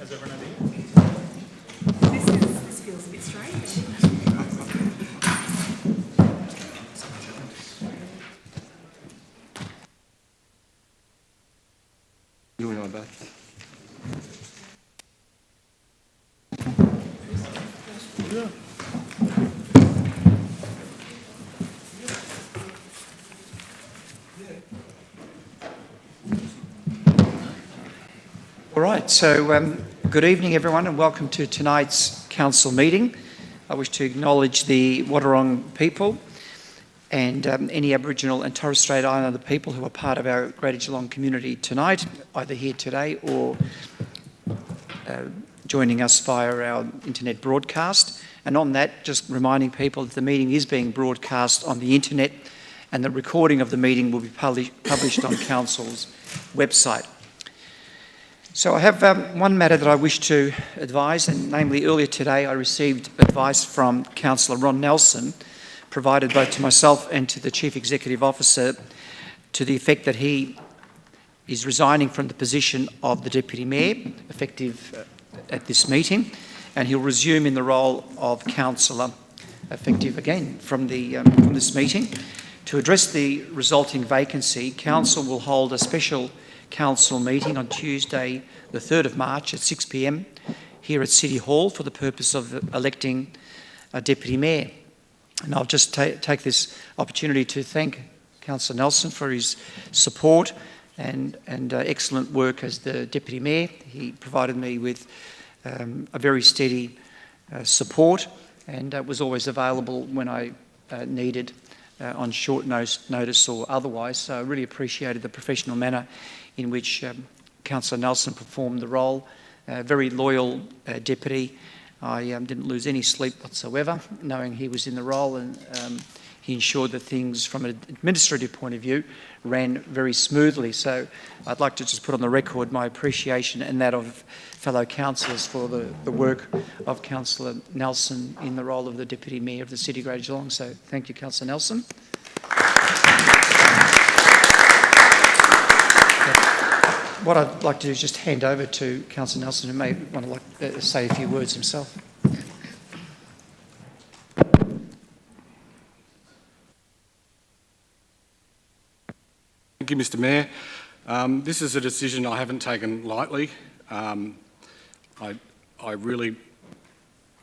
Has everyone had This feels a bit strange. You and I both. All right, so good evening everyone and welcome to tonight's council meeting. I wish to acknowledge the Wadawurrung people and any Aboriginal and Torres Strait Islander people who are part of our Greater Geelong community tonight, either here today or joining us via our internet broadcast. And on that, just reminding people that the meeting is being broadcast on the internet and the recording of the meeting will be published on Council's website. So I have one matter that I wish to advise, and namely earlier today I received advice from Councillor Ron Nelson, provided both to myself and to the Chief Executive Officer, to the effect that he is resigning from the position of the Deputy Mayor, effective at this meeting, and he'll resume in the role of Councillor, effective again from this meeting. To address the resulting vacancy, Council will hold a special council meeting on Tuesday the 3rd of March at 6 p.m. here at City Hall for the purpose of electing a Deputy Mayor. And I'll just take this opportunity to thank Councillor Nelson for his support and excellent work as the Deputy Mayor. He provided me with a very steady support and was always available when I needed on short notice or otherwise. So I really appreciated the professional manner in which Councillor Nelson performed the role. Very loyal deputy. I didn't lose any sleep whatsoever knowing he was in the role, and he ensured that things from an administrative point of view ran very smoothly. So I'd like to just put on the record my appreciation and that of fellow councillors for the work of Councillor Nelson in the role of the Deputy Mayor of the City of Greater Geelong. So thank you, Councillor Nelson. What I'd like to do is just hand over to Councillor Nelson, who may want to say a few words himself. Thank you, Mr. Mayor. This is a decision I haven't taken lightly. I really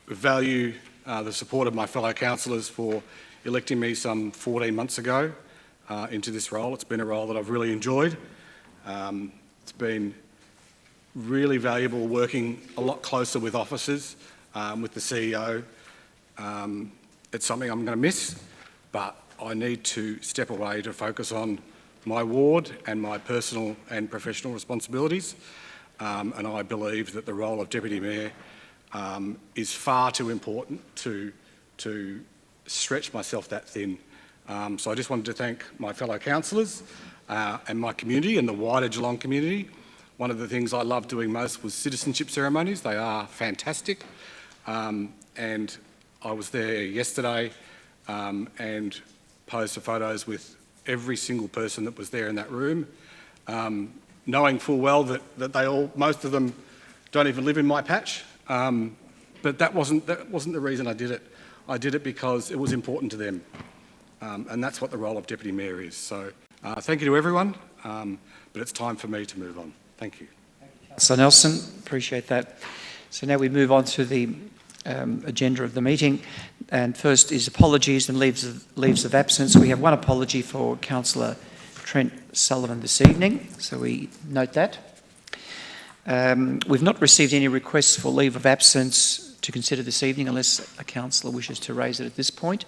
value the support of my fellow councillors for electing me some 14 months ago into this role. It's been a role that I've really enjoyed. It's been really valuable working a lot closer with officers, with the CEO. It's something I'm going to miss, but I need to step away to focus on my ward and my personal and professional responsibilities. And I believe that the role of Deputy Mayor is far too important to stretch myself that thin. So I just wanted to thank my fellow councillors and my community and the wider Geelong community. One of the things I love doing most was citizenship ceremonies. They are fantastic. And I was there yesterday and posed photos with every single person that was there in that room, knowing full well that most of them don't even live in my patch. But that wasn't the reason I did it. I did it because it was important to them. And that's what the role of Deputy Mayor is. So thank you to everyone, but it's time for me to move on. Thank you. So Nelson, appreciate that. So now we move on to the agenda of the meeting, and first is apologies and leaves of absence. We have one apology for Councillor Trent Sullivan this evening, so we note that. We've not received any requests for leave of absence to consider this evening unless a councillor wishes to raise it at this point.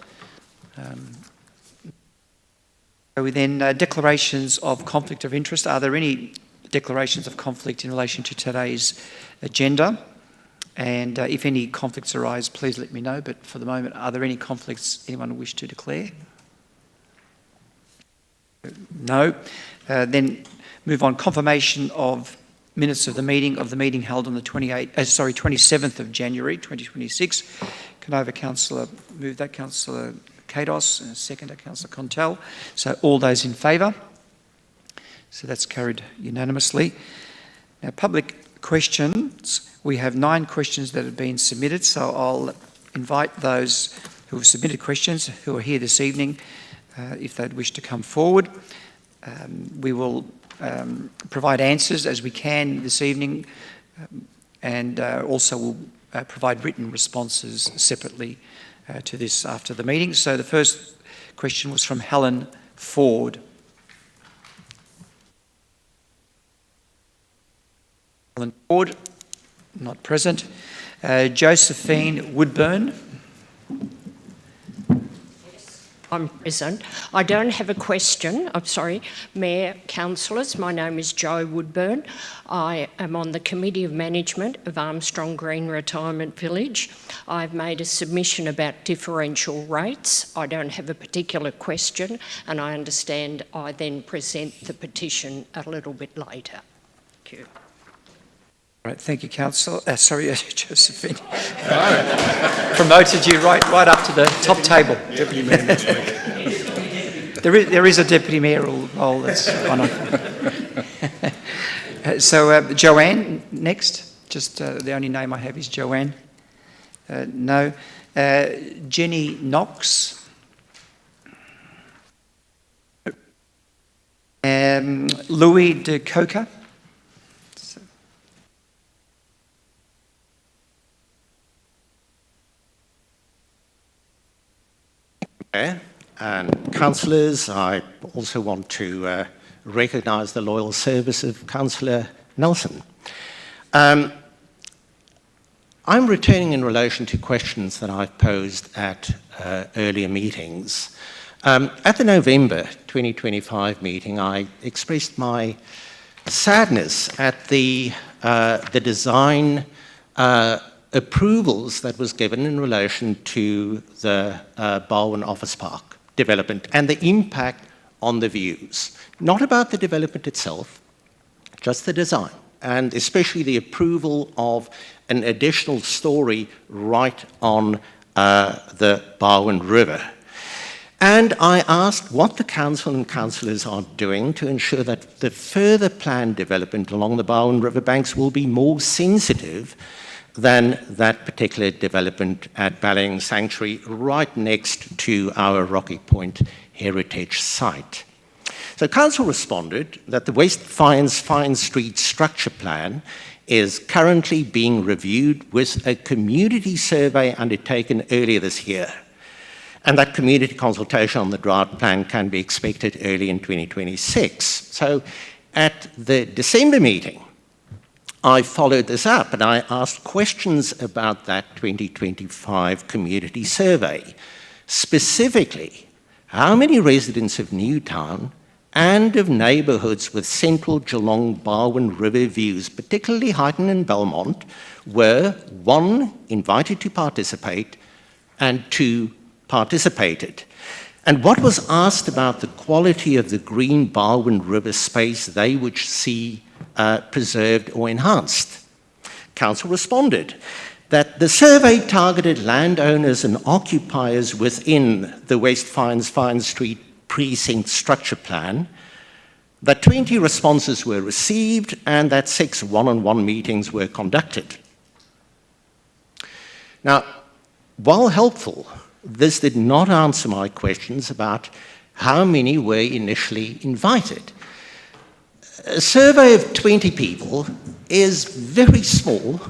We then declarations of conflict of interest. Are there any declarations of conflict in relation to today's agenda? And if any conflicts arise, please let me know. But for the moment, are there any conflicts anyone wish to declare? No. Then move on. Confirmation of minutes of the meeting held on the 27th of January 2026. Can I have a councillor move that? Councillor Kados, and a seconder, Councillor Contell. So all those in favour? So that's carried unanimously. Now, public questions. We have 9 questions that have been submitted, so I'll invite those who have submitted questions who are here this evening, if they'd wish to come forward. We will provide answers as we can this evening, and also will provide written responses separately to this after the meeting. So the first question was from Helen Ford. Helen Ford, not present. Josephine Woodburn. I'm present. I don't have a question. I'm sorry. Mayor, councillors, my name is Jo Woodburn. I am on the Committee of Management of Armstrong Green Retirement Village. I've made a submission about differential rates. I don't have a particular question, and I understand I then present the petition a little bit later. Thank you. Right, thank you, Councillor. Josephine. Promoted you right up to the top table. Deputy Mayor next week. There is a deputy mayoral role that's on offer. So Joanne next. Just the only name I have is Joanne. No. Jenny Knox. Louis de Coca. And councillors, I also want to recognise the loyal service of Councillor Nelson. I'm returning in relation to questions that I've posed at earlier meetings. At the November 2025 meeting, I expressed my sadness at the design approvals that was given in relation to the Barwon Office Park development and the impact on the views. Not about the development itself, just the design, and especially the approval of an additional story right on the Barwon River. And I asked what the council and councillors are doing to ensure that the further planned development along the Barwon River banks will be more sensitive than that particular development at Ballyng Sanctuary, right next to our Rocky Point heritage site. So council responded that the West Fine Street structure plan is currently being reviewed with a community survey undertaken earlier this year, and that community consultation on the draft plan can be expected early in 2026. So at the December meeting, I followed this up and I asked questions about that 2025 community survey. Specifically, how many residents of Newtown and of neighbourhoods with central Geelong Barwon River views, particularly Highton and Belmont, were 1, invited to participate, and 2, participated? And what was asked about the quality of the green Barwon River space they would see preserved or enhanced? Council responded that the survey targeted landowners and occupiers within the West Fine Street precinct structure plan, that 20 responses were received and that 6 one-on-one meetings were conducted. Now, while helpful, this did not answer my questions about how many were initially invited. A survey of 20 people is very small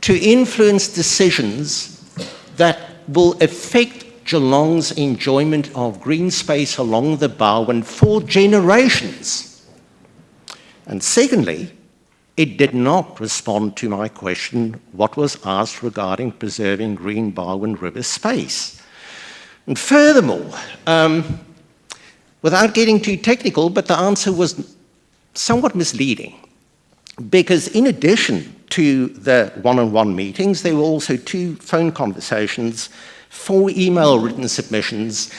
to influence decisions that will affect Geelong's enjoyment of green space along the Barwon for generations. And secondly, it did not respond to my question, what was asked regarding preserving green Barwon River space. And furthermore, without getting too technical, but the answer was somewhat misleading, because in addition to the one-on-one meetings, there were also 2 phone conversations, 4 email written submissions.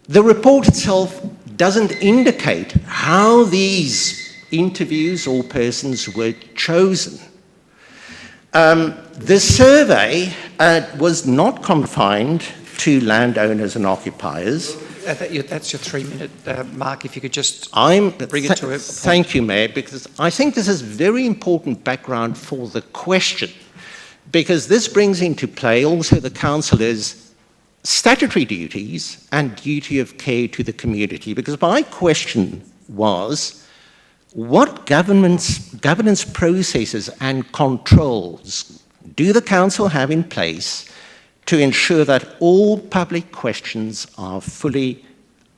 The report itself doesn't indicate how these interviews or persons were chosen. The survey was not confined to landowners and occupiers, That's your 3-minute mark. If you could just I'm bring it to a point. Thank you, Mayor, because I think this is very important background for the question, because this brings into play also the councillor's statutory duties and duty of care to the community. Because my question was, what governance processes and controls do the council have in place to ensure that all public questions are fully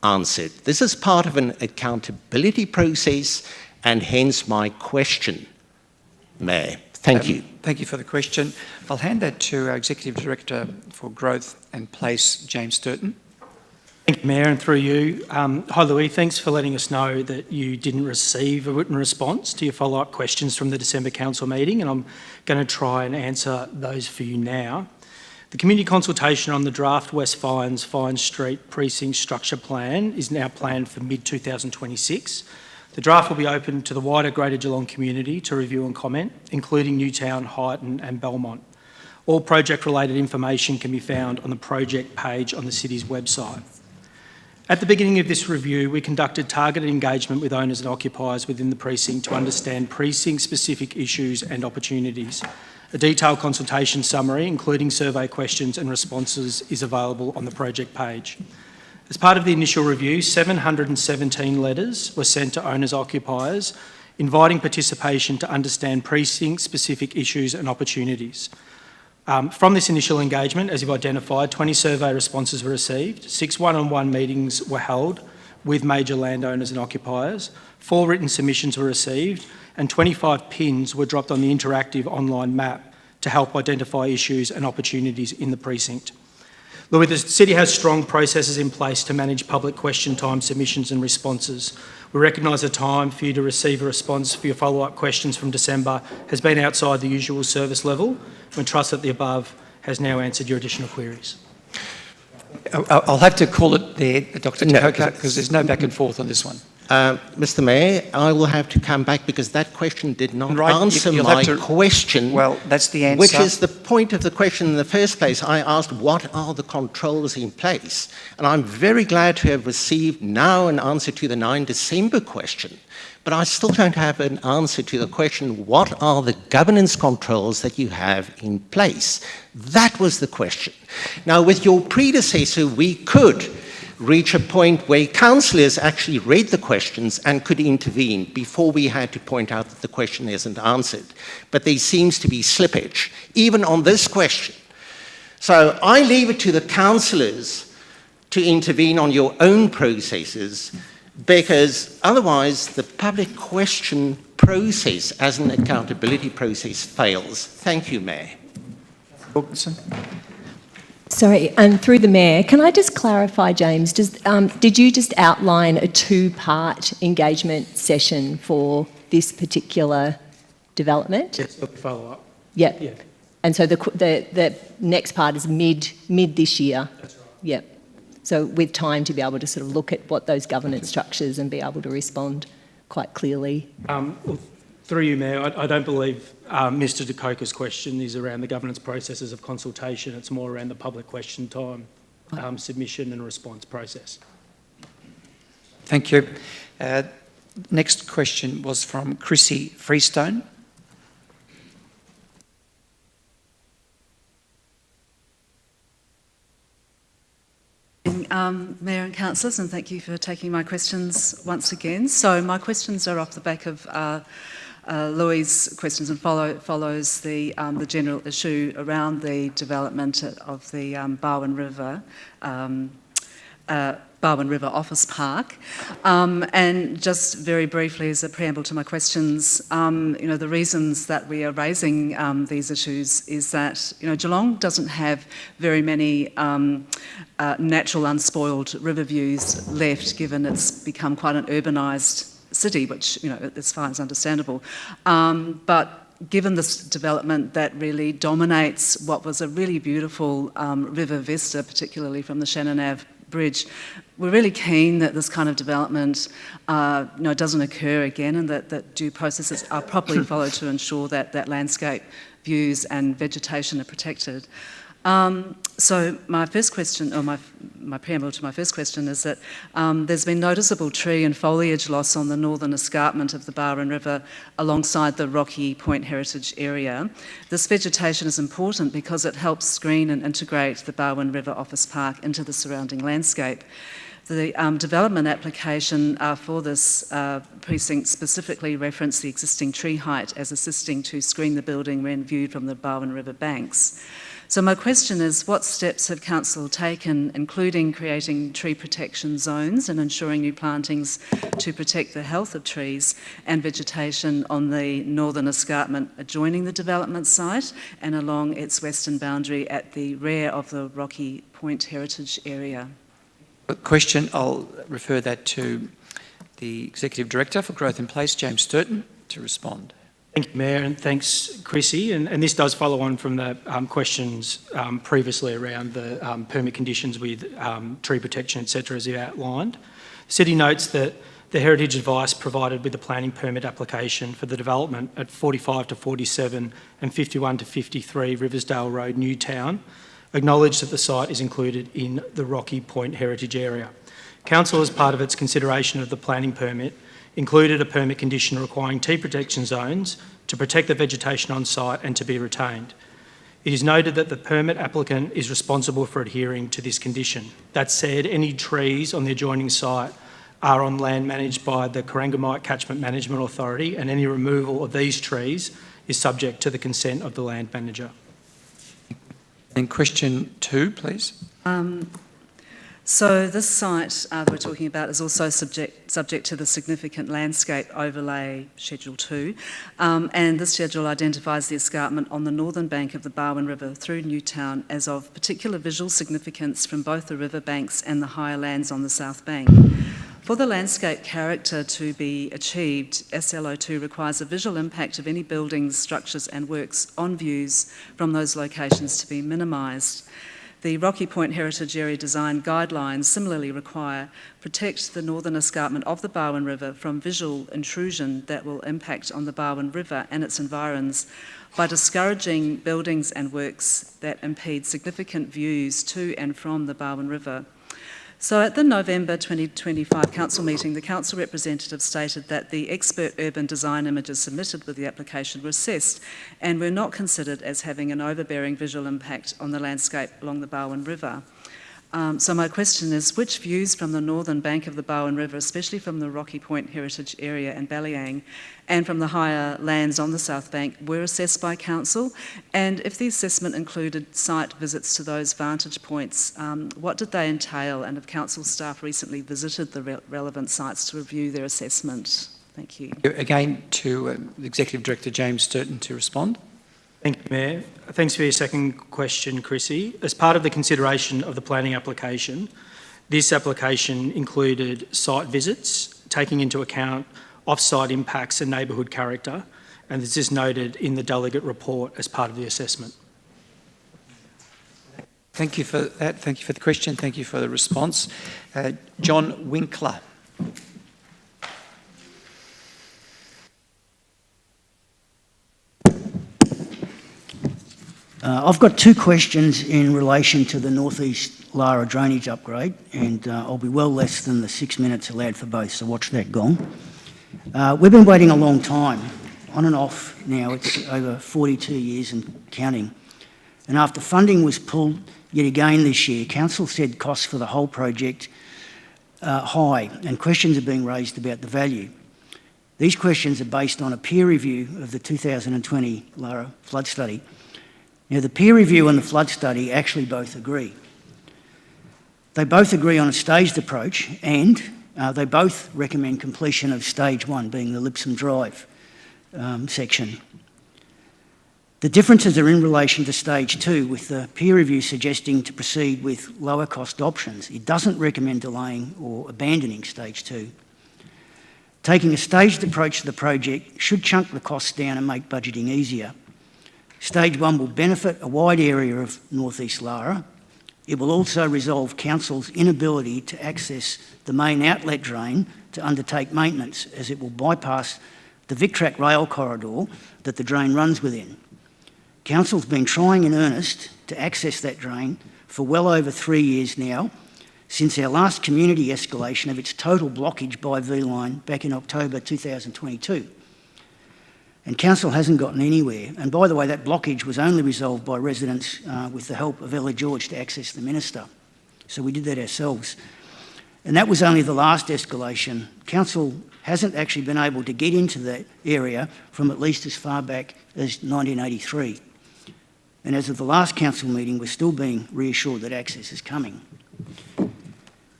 answered? This is part of an accountability process, and hence my question, Mayor. Thank you. Thank you for the question. I'll hand that to our Executive Director for Growth and Place, James Sturton. Thank you, Mayor, and through you. Hi, Louis. Thanks for letting us know that you didn't receive a written response to your follow-up questions from the December Council meeting, and I'm going to try and answer those for you now. The community consultation on the draft West Fines Street Precinct Structure Plan is now planned for mid-2026. The draft will be open to the wider Greater Geelong community to review and comment, including Newtown, Highton and Belmont. All project-related information can be found on the project page on the city's website. At the beginning of this review, we conducted targeted engagement with owners and occupiers within the precinct to understand precinct-specific issues and opportunities. A detailed consultation summary, including survey questions and responses, is available on the project page. As part of the initial review, 717 letters were sent to owners and occupiers, inviting participation to understand precinct-specific issues and opportunities. From this initial engagement, as you've identified, 20 survey responses were received, 6 one-on-one meetings were held with major landowners and occupiers, 4 written submissions were received, and 25 pins were dropped on the interactive online map to help identify issues and opportunities in the precinct. Louis, the City has strong processes in place to manage public question time submissions and responses. We recognise the time for you to receive a response for your follow-up questions from December has been outside the usual service level. We trust that the above has now answered your additional queries. I'll have to call it there, Dr. Takoka, because there's no back and forth on this one. Mr. Mayor, I will have to come back because that question did not answer my question. Well, that's the answer. Which is the point of the question in the first place. I asked, what are the controls in place? And I'm very glad to have received now an answer to the 9 December question. But I still don't have an answer to the question, what are the governance controls that you have in place? That was the question. Now, with your predecessor, we could reach a point where councillors actually read the questions and could intervene before we had to point out that the question isn't answered. But there seems to be slippage, even on this question. So I leave it to the councillors to intervene on your own processes, because otherwise the public question process as an accountability process fails. Thank you, Mayor. Wilkinson. Sorry, through the Mayor, can I just clarify, James, did you just outline a 2-part engagement session for this particular development? Yes, follow-up. Yep. Yeah. And so the next part is mid this year? That's right. Yep. So with time to be able to sort of look at what those governance structures and be able to respond quite clearly. Through you, Mayor, I don't believe Mr Takoka's question is around the governance processes of consultation. It's more around the public question time submission and response process. Thank you. Next question was from Chrissy Freestone. Mayor and councillors, and thank you for taking my questions once again. So my questions are off the back of Louis' questions and follows the general issue around the development of the Barwon River Office Park. And just very briefly, as a preamble to my questions, the reasons that we are raising these issues is that, Geelong doesn't have very many natural unspoiled river views left, given it's become quite an urbanised city, which, as far as understandable. But given this development that really dominates what was a really beautiful river vista, particularly from the Shannon Ave Bridge, we're really keen that this kind of development doesn't occur again, and that due processes are properly followed to ensure that landscape views and vegetation are protected. So my first question, or my preamble to my first question, is that there's been noticeable tree and foliage loss on the northern escarpment of the Barwon River alongside the Rocky Point Heritage Area. This vegetation is important because it helps screen and integrate the Barwon River Office Park into the surrounding landscape. The development application for this precinct specifically referenced the existing tree height as assisting to screen the building when viewed from the Barwon River banks. So my question is, what steps have Council taken, including creating tree protection zones and ensuring new plantings to protect the health of trees and vegetation on the northern escarpment adjoining the development site and along its western boundary at the rear of the Rocky Point Heritage Area? Question, I'll refer that to the Executive Director for Growth in Place, James Sturton, to respond. Thank you, Mayor, and thanks, Chrissy. And this does follow on from the questions previously around the permit conditions with tree protection, etc., as you outlined. The City notes that the heritage advice provided with the planning permit application for the development at 45 to 47 and 51 to 53 Riversdale Road, Newtown, acknowledged that the site is included in the Rocky Point Heritage Area. Council, as part of its consideration of the planning permit, included a permit condition requiring tree protection zones to protect the vegetation on site and to be retained. It is noted that the permit applicant is responsible for adhering to this condition. That said, any trees on the adjoining site are on land managed by the Corangamite Catchment Management Authority, and any removal of these trees is subject to the consent of the land manager. And question 2, please. So this site that we're talking about is also subject to the significant landscape overlay Schedule 2, and this schedule identifies the escarpment on the northern bank of the Barwon River through Newtown as of particular visual significance from both the river banks and the higher lands on the south bank. For the landscape character to be achieved, SLO2 requires a visual impact of any buildings, structures and works on views from those locations to be minimised. The Rocky Point Heritage Area Design Guidelines similarly protect the northern escarpment of the Barwon River from visual intrusion that will impact on the Barwon River and its environs by discouraging buildings and works that impede significant views to and from the Barwon River. So at the November 2025 Council meeting, the Council representative stated that the expert urban design images submitted with the application were assessed and were not considered as having an overbearing visual impact on the landscape along the Barwon River. So my question is, which views from the northern bank of the Barwon River, especially from the Rocky Point Heritage Area and Ballyang, and from the higher lands on the south bank, were assessed by Council? And if the assessment included site visits to those vantage points, what did they entail? And have Council staff recently visited the relevant sites to review their assessment? Thank you. Again, to the Executive Director, James Sturton, to respond. Thank you, Mayor. Thanks for your second question, Chrissy. As part of the consideration of the planning application, this application included site visits, taking into account off-site impacts and neighbourhood character, and this is noted in the delegate report as part of the assessment. Thank you for that. Thank you for the question. Thank you for the response. John Winkler. I've got 2 questions in relation to the North East Lara drainage upgrade, and I'll be well less than the 6 minutes allowed for both, so watch that gong. We've been waiting a long time, on and off now. It's over 42 years and counting. And after funding was pulled yet again this year, Council said costs for the whole project are high, and questions are being raised about the value. These questions are based on a peer review of the 2020 Lara flood study. Now, the peer review and the flood study actually both agree. They both agree on a staged approach, and they both recommend completion of stage 1, being the Lipsum Drive section. The differences are in relation to stage 2, with the peer review suggesting to proceed with lower cost options. It doesn't recommend delaying or abandoning stage 2. Taking a staged approach to the project should chunk the costs down and make budgeting easier. Stage 1 will benefit a wide area of North East Lara. It will also resolve Council's inability to access the main outlet drain to undertake maintenance, as it will bypass the VicTrack rail corridor that the drain runs within. Council's been trying in earnest to access that drain for well over 3 years now, since our last community escalation of its total blockage by V-Line back in October 2022. And council hasn't gotten anywhere. And by the way, that blockage was only resolved by residents with the help of Ella George to access the minister. So we did that ourselves. And that was only the last escalation. Council hasn't actually been able to get into that area from at least as far back as 1983. And as of the last council meeting, we're still being reassured that access is coming.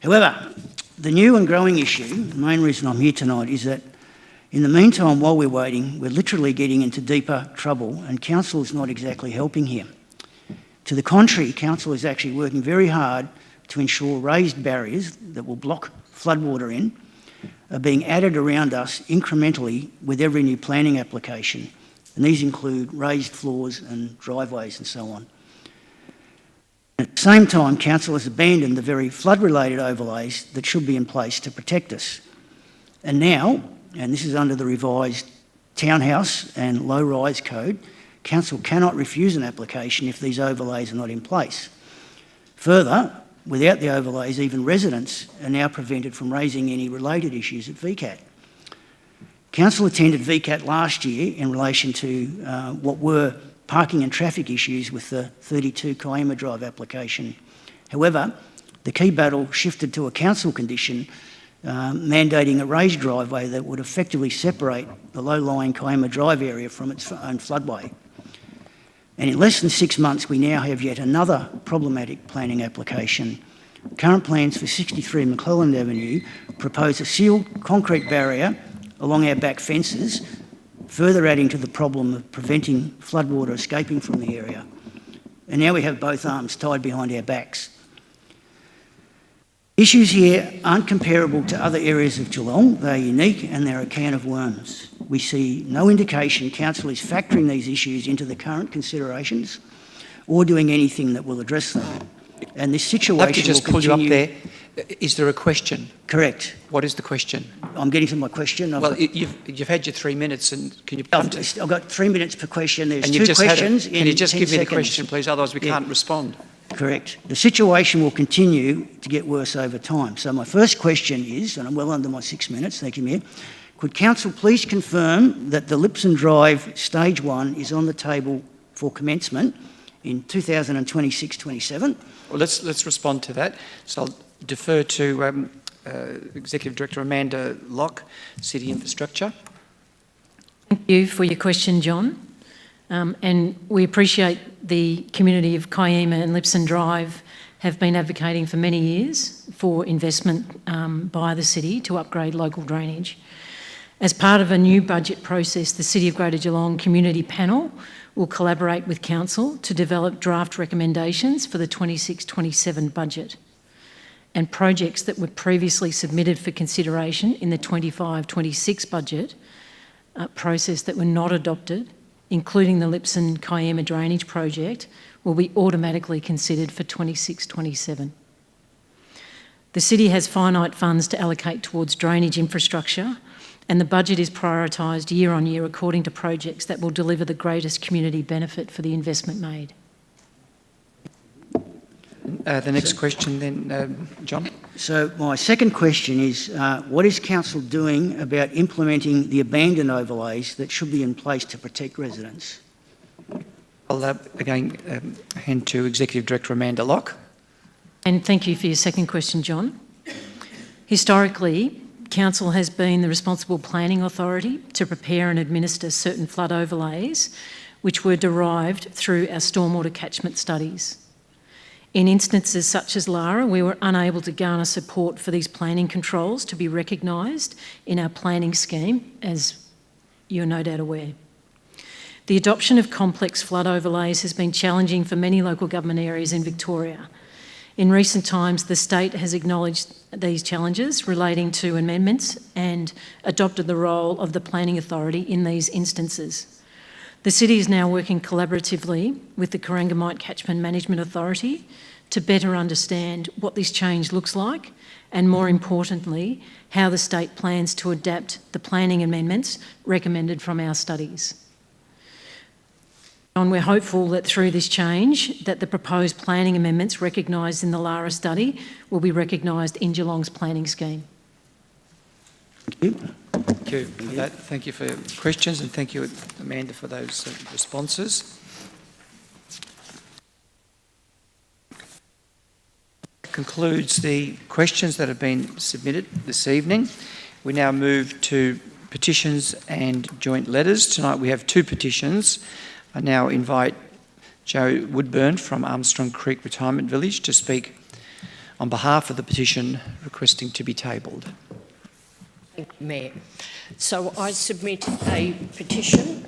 However, the new and growing issue, the main reason I'm here tonight, is that in the meantime, while we're waiting, we're literally getting into deeper trouble, and council is not exactly helping here. To the contrary, council is actually working very hard to ensure raised barriers that will block floodwater in are being added around us incrementally with every new planning application. And these include raised floors and driveways and so on. At the same time, council has abandoned the very flood-related overlays that should be in place to protect us. And now, and this is under the revised townhouse and low-rise code, council cannot refuse an application if these overlays are not in place. Further, without the overlays, even residents are now prevented from raising any related issues at VCAT. Council attended VCAT last year in relation to what were parking and traffic issues with the 32 Kiama Drive application. However, the key battle shifted to a council condition mandating a raised driveway that would effectively separate the low-lying Kiama Drive area from its own floodway. And in less than 6 months, we now have yet another problematic planning application. Current plans for 63 McClelland Avenue propose a sealed concrete barrier along our back fences, further adding to the problem of preventing floodwater escaping from the area. And now we have both arms tied behind our backs. Issues here aren't comparable to other areas of Geelong. They're unique and they're a can of worms. We see no indication council is factoring these issues into the current considerations or doing anything that will address them. And this situation I'll have to just will pull you continue. up there. Is there a question? Correct. What is the question? I'm getting to my question. Well, you've had your 3 minutes, and can you I've got 3 minutes per question. There's and two you've just questions had in Can you just 10 give me seconds. the question, please? Otherwise, we Yeah. can't respond. Correct. The situation will continue to get worse over time. So my first question is, and I'm well under my 6 minutes, thank you, Mayor, could council please confirm that the Lipson Drive Stage 1 is on the table for commencement in 2026-27? Well, let's respond to that. So I'll defer to Executive Director Amanda Locke, City Infrastructure. Thank you for your question, John. And we appreciate the community of Kiama and Lipson Drive have been advocating for many years for investment by the city to upgrade local drainage. As part of a new budget process, the City of Greater Geelong Community Panel will collaborate with Council to develop draft recommendations for the 26-27 budget. And projects that were previously submitted for consideration in the 25-26 budget process that were not adopted, including the Lipson Kiama Drainage Project, will be automatically considered for 26-27. The City has finite funds to allocate towards drainage infrastructure, and the budget is prioritised year on year according to projects that will deliver the greatest community benefit for the investment made. The next question then, John. So my second question is, what is council doing about implementing the abandoned overlays that should be in place to protect residents? I'll again hand to Executive Director Amanda Locke. And thank you for your second question, John. Historically, Council has been the responsible planning authority to prepare and administer certain flood overlays which were derived through our stormwater catchment studies. In instances such as Lara, we were unable to garner support for these planning controls to be recognised in our planning scheme, as you're no doubt aware. The adoption of complex flood overlays has been challenging for many local government areas in Victoria. In recent times, the state has acknowledged these challenges relating to amendments and adopted the role of the planning authority in these instances. The city is now working collaboratively with the Corangamite Catchment Management Authority to better understand what this change looks like and, more importantly, how the state plans to adapt the planning amendments recommended from our studies. And we're hopeful that through this change, that the proposed planning amendments recognised in the Lara study will be recognised in Geelong's planning scheme. Thank you for that. Thank you for your questions, and thank you, Amanda, for those responses. Concludes the questions that have been submitted this evening. We now move to petitions and joint letters. Tonight we have 2 petitions. I now invite Joe Woodburn from Armstrong Creek Retirement Village to speak on behalf of the petition requesting to be tabled. Thank you, Mayor. So I submit a petition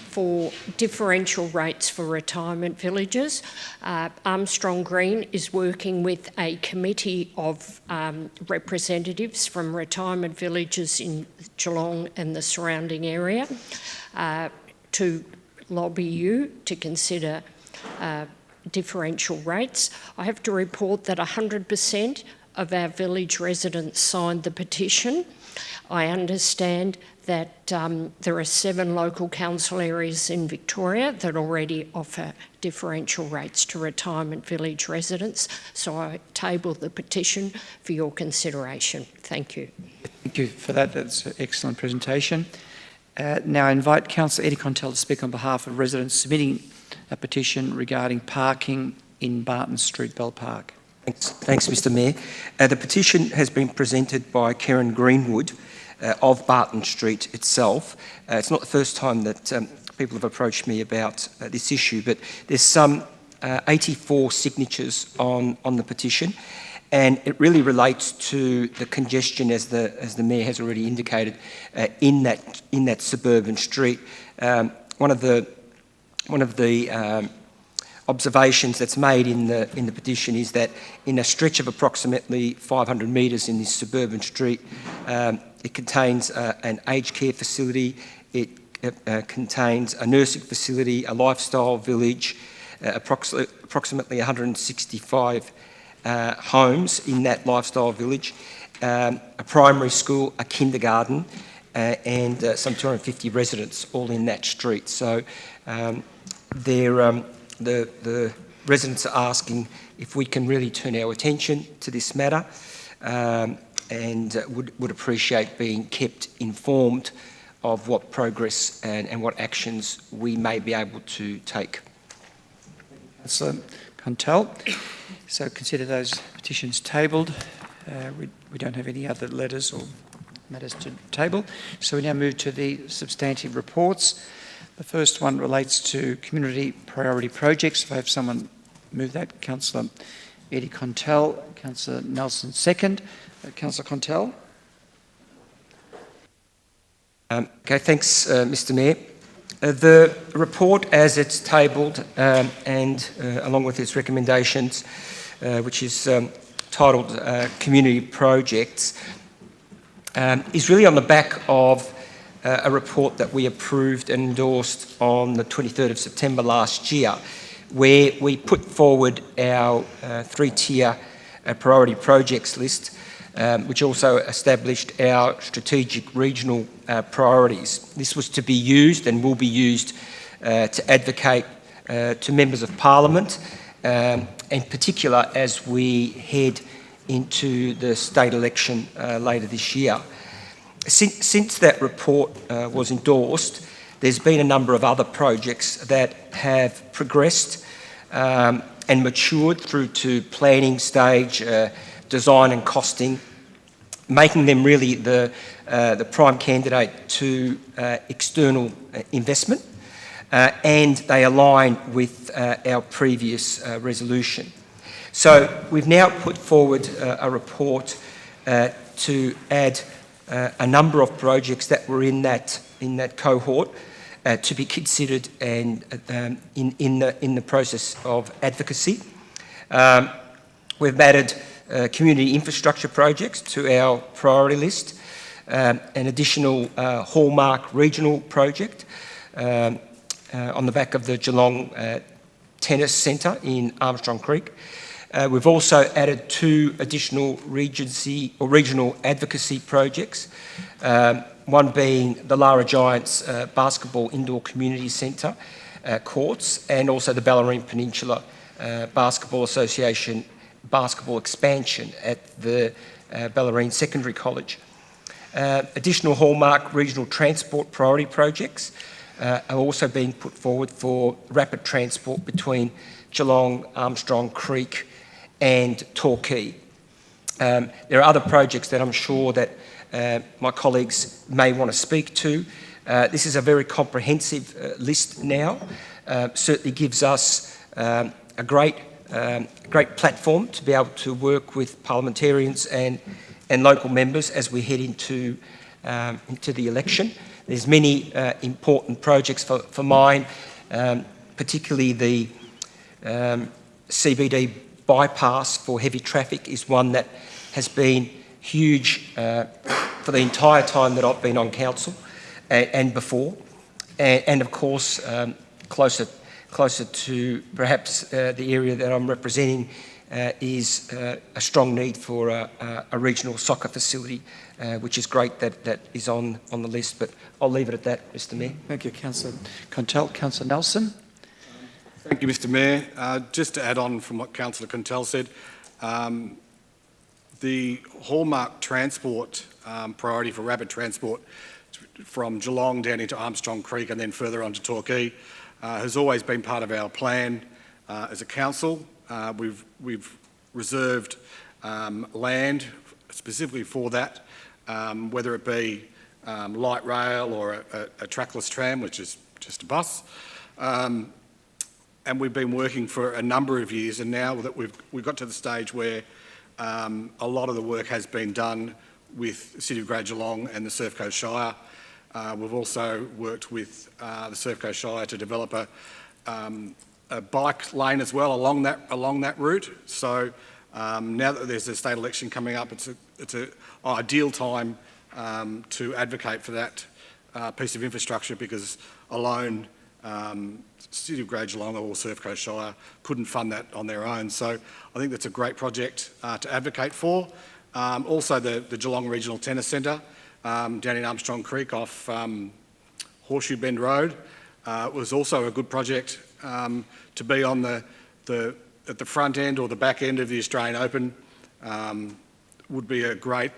for differential rates for retirement villages. Armstrong Green is working with a committee of representatives from retirement villages in Geelong and the surrounding area to lobby you to consider differential rates. I have to report that 100% of our village residents signed the petition. I understand that there are 7 local council areas in Victoria that already offer differential rates to retirement village residents, so I table the petition for your consideration. Thank you. Thank you for that. That's an excellent presentation. Now I invite Councillor Eddie Contell to speak on behalf of residents submitting a petition regarding parking in Barton Street, Bell Park. Thanks, Mr Mayor. The petition has been presented by Karen Greenwood of Barton Street itself. It's not the first time that people have approached me about this issue, but there's some 84 signatures on the petition, and it really relates to the congestion, as the Mayor has already indicated, in that suburban street. One of the observations that's made in the petition is that in a stretch of approximately 500 metres in this suburban street, it contains an aged care facility, it contains a nursing facility, a lifestyle village, approximately 165 homes in that lifestyle village, a primary school, a kindergarten, and some 250 residents all in that street. So the residents are asking if we can really turn our attention to this matter, and would appreciate being kept informed of what progress and what actions we may be able to take. Councillor Contell. So consider those petitions tabled. We don't have any other letters or matters to table. So we now move to the substantive reports. The first one relates to community priority projects. If I have someone move that, Councillor Eddie Contell, Councillor Nelson second. Councillor Contell. Okay, thanks, Mr Mayor. The report as it's tabled and along with its recommendations, which is titled Community Projects, is really on the back of a report that we approved and endorsed on the 23rd of September last year, where we put forward our 3-tier priority projects list, which also established our strategic regional priorities. This was to be used and will be used to advocate to members of Parliament, in particular as we head into the state election later this year. Since that report was endorsed, there's been a number of other projects that have progressed and matured through to planning stage, design and costing, making them really the prime candidate to external investment, and they align with our previous resolution. So we've now put forward a report to add a number of projects that were in that cohort to be considered and in the process of advocacy. We've added community infrastructure projects to our priority list, an additional hallmark regional project on the back of the Geelong Tennis Centre in Armstrong Creek. We've also added 2 additional Regency or regional advocacy projects, one being the Lara Giants Basketball Indoor Community Centre, courts, and also the Ballerine Peninsula Basketball Association basketball expansion at the Ballerine Secondary College. Additional hallmark regional transport priority projects are also being put forward for rapid transport between Geelong, Armstrong Creek and Torquay. There are other projects that I'm sure that my colleagues may want to speak to. This is a very comprehensive list now. Certainly gives us a great platform to be able to work with parliamentarians and local members as we head into the election. There's many important projects for mine, particularly the CBD bypass for heavy traffic is one that has been huge for the entire time that I've been on council and before. And of course, closer to perhaps the area that I'm representing is a strong need for a regional soccer facility, which is great that is on the list, but I'll leave it at that, Mr Mayor. Thank you, Councillor Contell. Councillor Nelson. Thank you, Mr Mayor. Just to add on from what Councillor Contell said, the hallmark transport priority for rapid transport from Geelong down into Armstrong Creek and then further on to Torquay has always been part of our plan as a council. We've reserved land specifically for that, whether it be light rail or a trackless tram, which is just a bus. And we've been working for a number of years, and now that we've got to the stage where a lot of the work has been done with the City of Great Geelong and the Surf Coast Shire. We've also worked with the Surf Coast Shire to develop a bike lane as well along that route. So now that there's a state election coming up, it's an ideal time to advocate for that piece of infrastructure, because alone City of Great Geelong or Surf Coast Shire couldn't fund that on their own. So I think that's a great project to advocate for. Also the Geelong Regional Tennis Centre down in Armstrong Creek off Horseshoe Bend Road was also a good project to be on at the front end or the back end of the Australian Open. Would be a great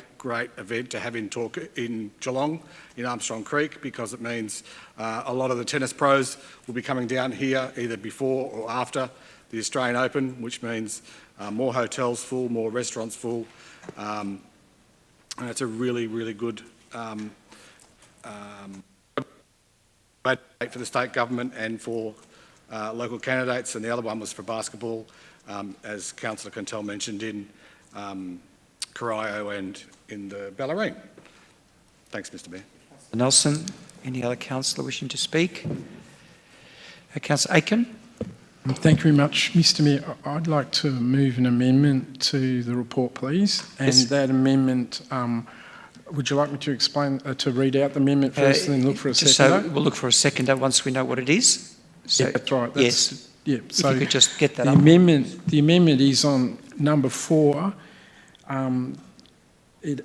event to have in Geelong, in Armstrong Creek, because it means a lot of the tennis pros will be coming down here either before or after the Australian Open, which means more hotels full, more restaurants full, and it's a really good for the state government and for local candidates. And the other one was for basketball, as Councillor Contell mentioned, in Corio and in the Ballerine. Thanks, Mr Mayor. Nelson. Any other councillor wishing to speak? Councillor Aiken. Thank you very much, Mr Mayor. I'd like to move an amendment to the report, please. And yes. That amendment, would you like me to explain, to read out the amendment first and then look for a seconder? So we'll look for a seconder once we know what it is. So, yeah, that's right. Yes. Yeah. So if you could just get that the up. The amendment is on number 4. It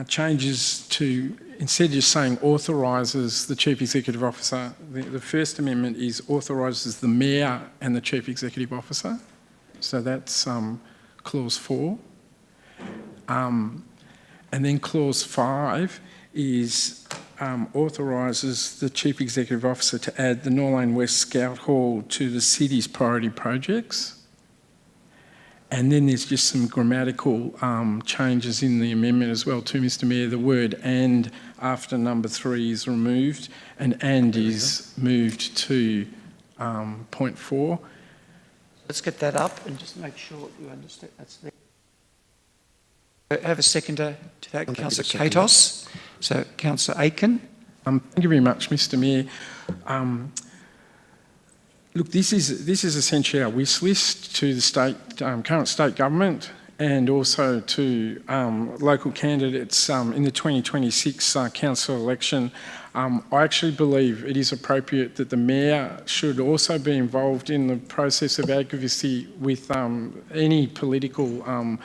changes to, instead of just saying authorises the Chief Executive Officer, the first amendment is authorises the Mayor and the Chief Executive Officer. So that's clause 4. And then clause 5 is authorises the Chief Executive Officer to add the Norlane West Scout Hall to the city's priority projects. And then there's just some grammatical changes in the amendment as well too, Mr Mayor. The word "and" after number 3 is removed, and is moved to point 4. Let's get that up and just make sure you understand that's there. Have a seconder to that, Councillor Katos. So, Councillor Aiken. Thank you very much, Mr Mayor. Look, this is essentially our wish list to the current state government and also to local candidates in the 2026 council election. I actually believe it is appropriate that the Mayor should also be involved in the process of advocacy with any political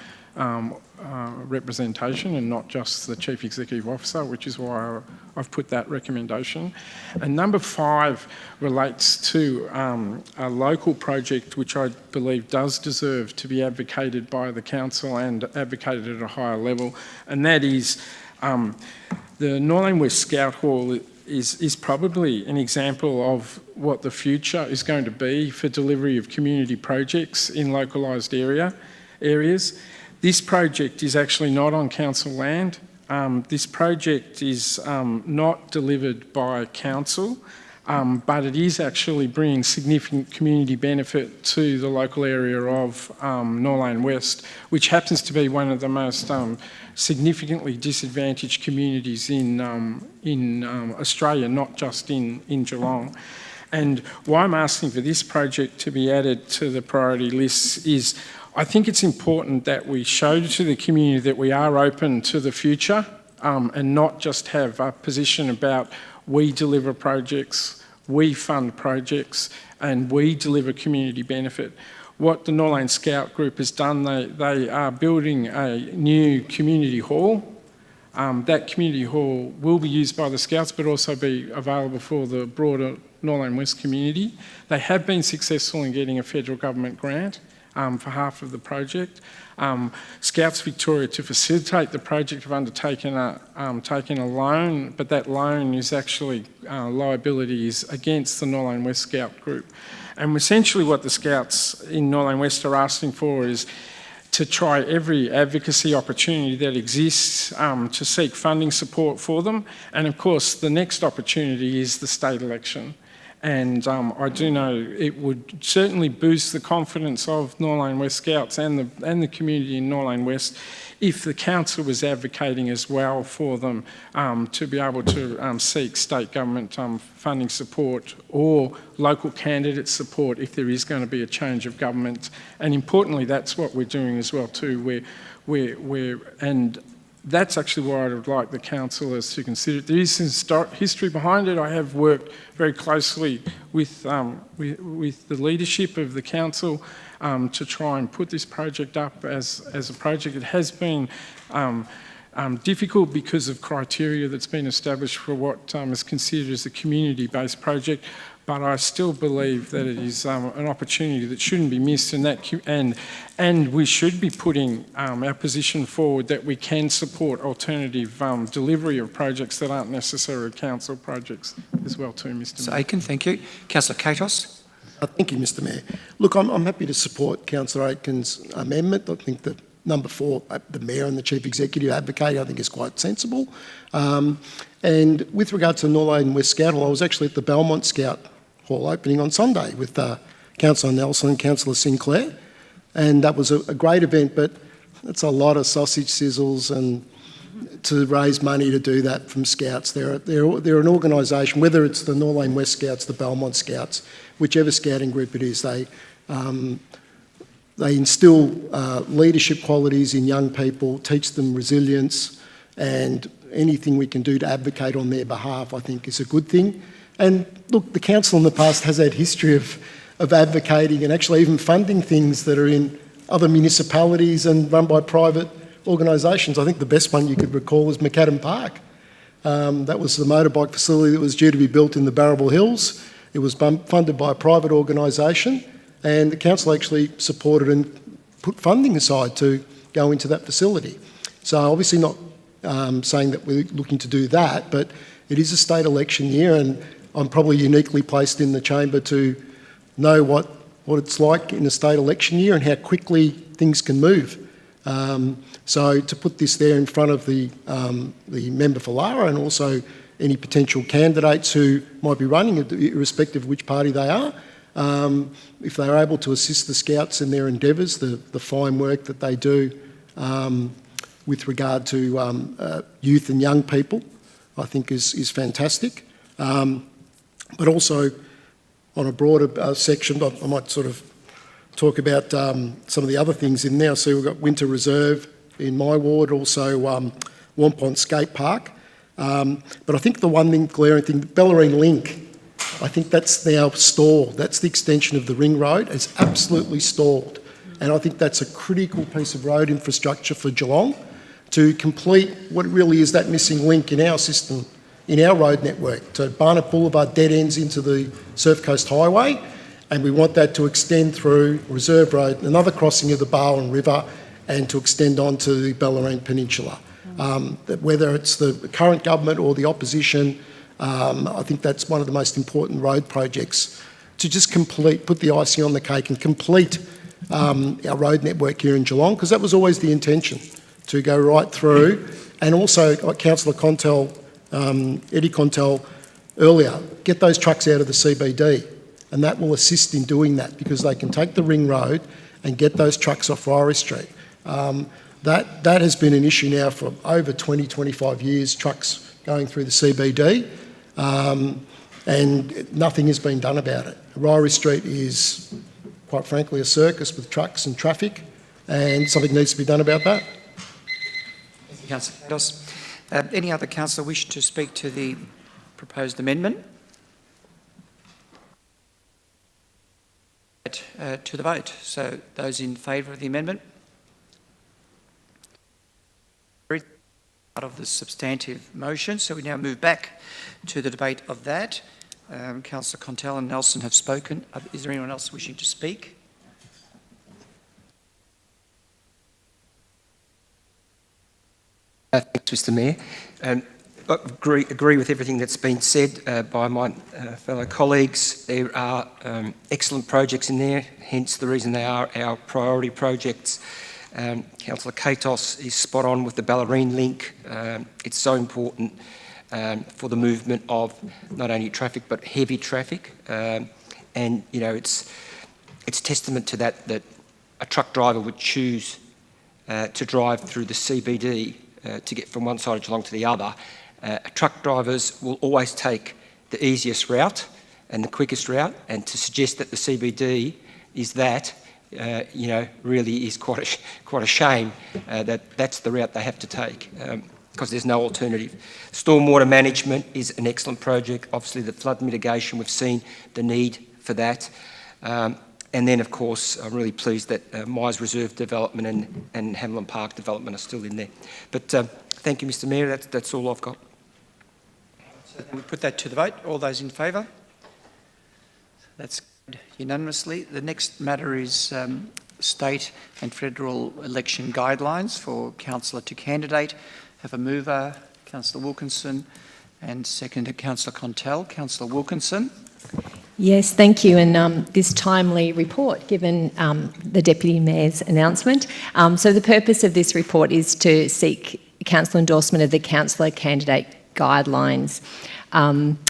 representation and not just the Chief Executive Officer, which is why I've put that recommendation. And number 5 relates to a local project which I believe does deserve to be advocated by the council and advocated at a higher level, and that is the Norlane West Scout Hall is probably an example of what the future is going to be for delivery of community projects in localised areas. This project is actually not on council land. This project is not delivered by council, but it is actually bringing significant community benefit to the local area of Norlane West, which happens to be one of the most significantly disadvantaged communities in Australia, not just in Geelong. And why I'm asking for this project to be added to the priority list is I think it's important that we show to the community that we are open to the future and not just have a position about we deliver projects, we fund projects, and we deliver community benefit. What the Norlane Scout Group has done, they are building a new community hall. That community hall will be used by the Scouts but also be available for the broader Norlane West community. They have been successful in getting a federal government grant for half of the project. Scouts Victoria, to facilitate the project, have undertaken taken a loan, but that loan is actually liabilities against the Norlane West Scout Group. And essentially what the Scouts in Norlane West are asking for is to try every advocacy opportunity that exists to seek funding support for them. And of course, the next opportunity is the state election. And I do know it would certainly boost the confidence of Norlane West Scouts and the community in Norlane West if the council was advocating as well for them to be able to seek state government funding support or local candidate support if there is going to be a change of government. And importantly, that's what we're doing as well too. And that's actually why I would like the councillors to consider it. There is some history behind it. I have worked very closely with the leadership of the council to try and put this project up as a project. It has been difficult because of criteria that's been established for what is considered as a community-based project, but I still believe that it is an opportunity that shouldn't be missed, and we should be putting our position forward that we can support alternative delivery of projects that aren't necessarily council projects as well too, Mr Mayor. Aiken, thank you. Councillor Katos. Thank you, Mr Mayor. Look, I'm happy to support Councillor Aiken's amendment. I think that number 4, the Mayor and the Chief Executive advocate, I think is quite sensible. And with regard to Norlane West Scout Hall, I was actually at the Belmont Scout Hall opening on Sunday with Councillor Nelson and Councillor Sinclair, and that was a great event, but it's a lot of sausage sizzles and to raise money to do that from Scouts. They're an organisation, whether it's the Norlane West Scouts, the Belmont Scouts, whichever scouting group it is, they instill leadership qualities in young people, teach them resilience, and anything we can do to advocate on their behalf I think is a good thing. And look, the council in the past has had history of advocating and actually even funding things that are in other municipalities and run by private organisations. I think the best one you could recall is Macadam Park. That was the motorbike facility that was due to be built in the Barrable Hills. It was funded by a private organisation, and the council actually supported and put funding aside to go into that facility. So obviously not saying that we're looking to do that, but it is a state election year, and I'm probably uniquely placed in the chamber to know what it's like in a state election year and how quickly things can move. So to put this there in front of the member for Lara and also any potential candidates who might be running, irrespective of which party they are, if they're able to assist the Scouts in their endeavours, the fine work that they do with regard to youth and young people, I think is fantastic. But also on a broader section, I might sort of talk about some of the other things in there. So we've got Winter Reserve in my ward, also Wampont Skate Park. But I think the one thing, glaring thing, Bellarine Link, I think that's now stalled. That's the extension of the ring road. It's absolutely stalled. And I think that's a critical piece of road infrastructure for Geelong to complete what really is that missing link in our system, in our road network. So Barnett Boulevard dead ends into the Surf Coast Highway, and we want that to extend through Reserve Road, another crossing of the Barwon River, and to extend onto the Bellarine Peninsula. Whether it's the current government or the opposition, I think that's one of the most important road projects to just complete, put the icing on the cake and complete our road network here in Geelong, because that was always the intention, to go right through. And also, like Councillor Contel, Eddie Contel earlier, get those trucks out of the CBD, and that will assist in doing that, because they can take the ring road and get those trucks off Ryrie Street. That has been an issue now for over 20, 25 years, trucks going through the CBD, and nothing has been done about it. Ryrie Street is, quite frankly, a circus with trucks and traffic, and something needs to be done about that. Thank you, Councillor Patos. Any other councillor wish to speak to the proposed amendment? To the vote. So those in favour of the amendment? Part of the substantive motion, so we now move back to the debate of that. Councillor Contel and Nelson have spoken. Is there anyone else wishing to speak? Thanks, Mr. Mayor. I agree with everything that's been said by my fellow colleagues. There are excellent projects in there, hence the reason they are our priority projects. Councillor Katos is spot on with the Bellarine link. It's so important for the movement of not only traffic but heavy traffic, and you know it's testament to that a truck driver would choose to drive through the CBD to get from one side of Geelong to the other. Truck drivers will always take the easiest route and the quickest route, and to suggest that the CBD is that. Really is quite a shame that that's the route they have to take, because there's no alternative. Stormwater management is an excellent project. Obviously, the flood mitigation, we've seen the need for that. And then, of course, I'm really pleased that Myers Reserve development and Hamlin Park development are still in there. But thank you, Mr. Mayor. That's all I've got. So then we put that to the vote. All those in favour? That's unanimously. The next matter is state and federal election guidelines for councillor to candidate. Have a mover, Councillor Wilkinson, and second, Councillor Contel. Councillor Wilkinson. Yes, thank you. And this timely report, given the Deputy Mayor's announcement. So the purpose of this report is to seek council endorsement of the councillor candidate guidelines.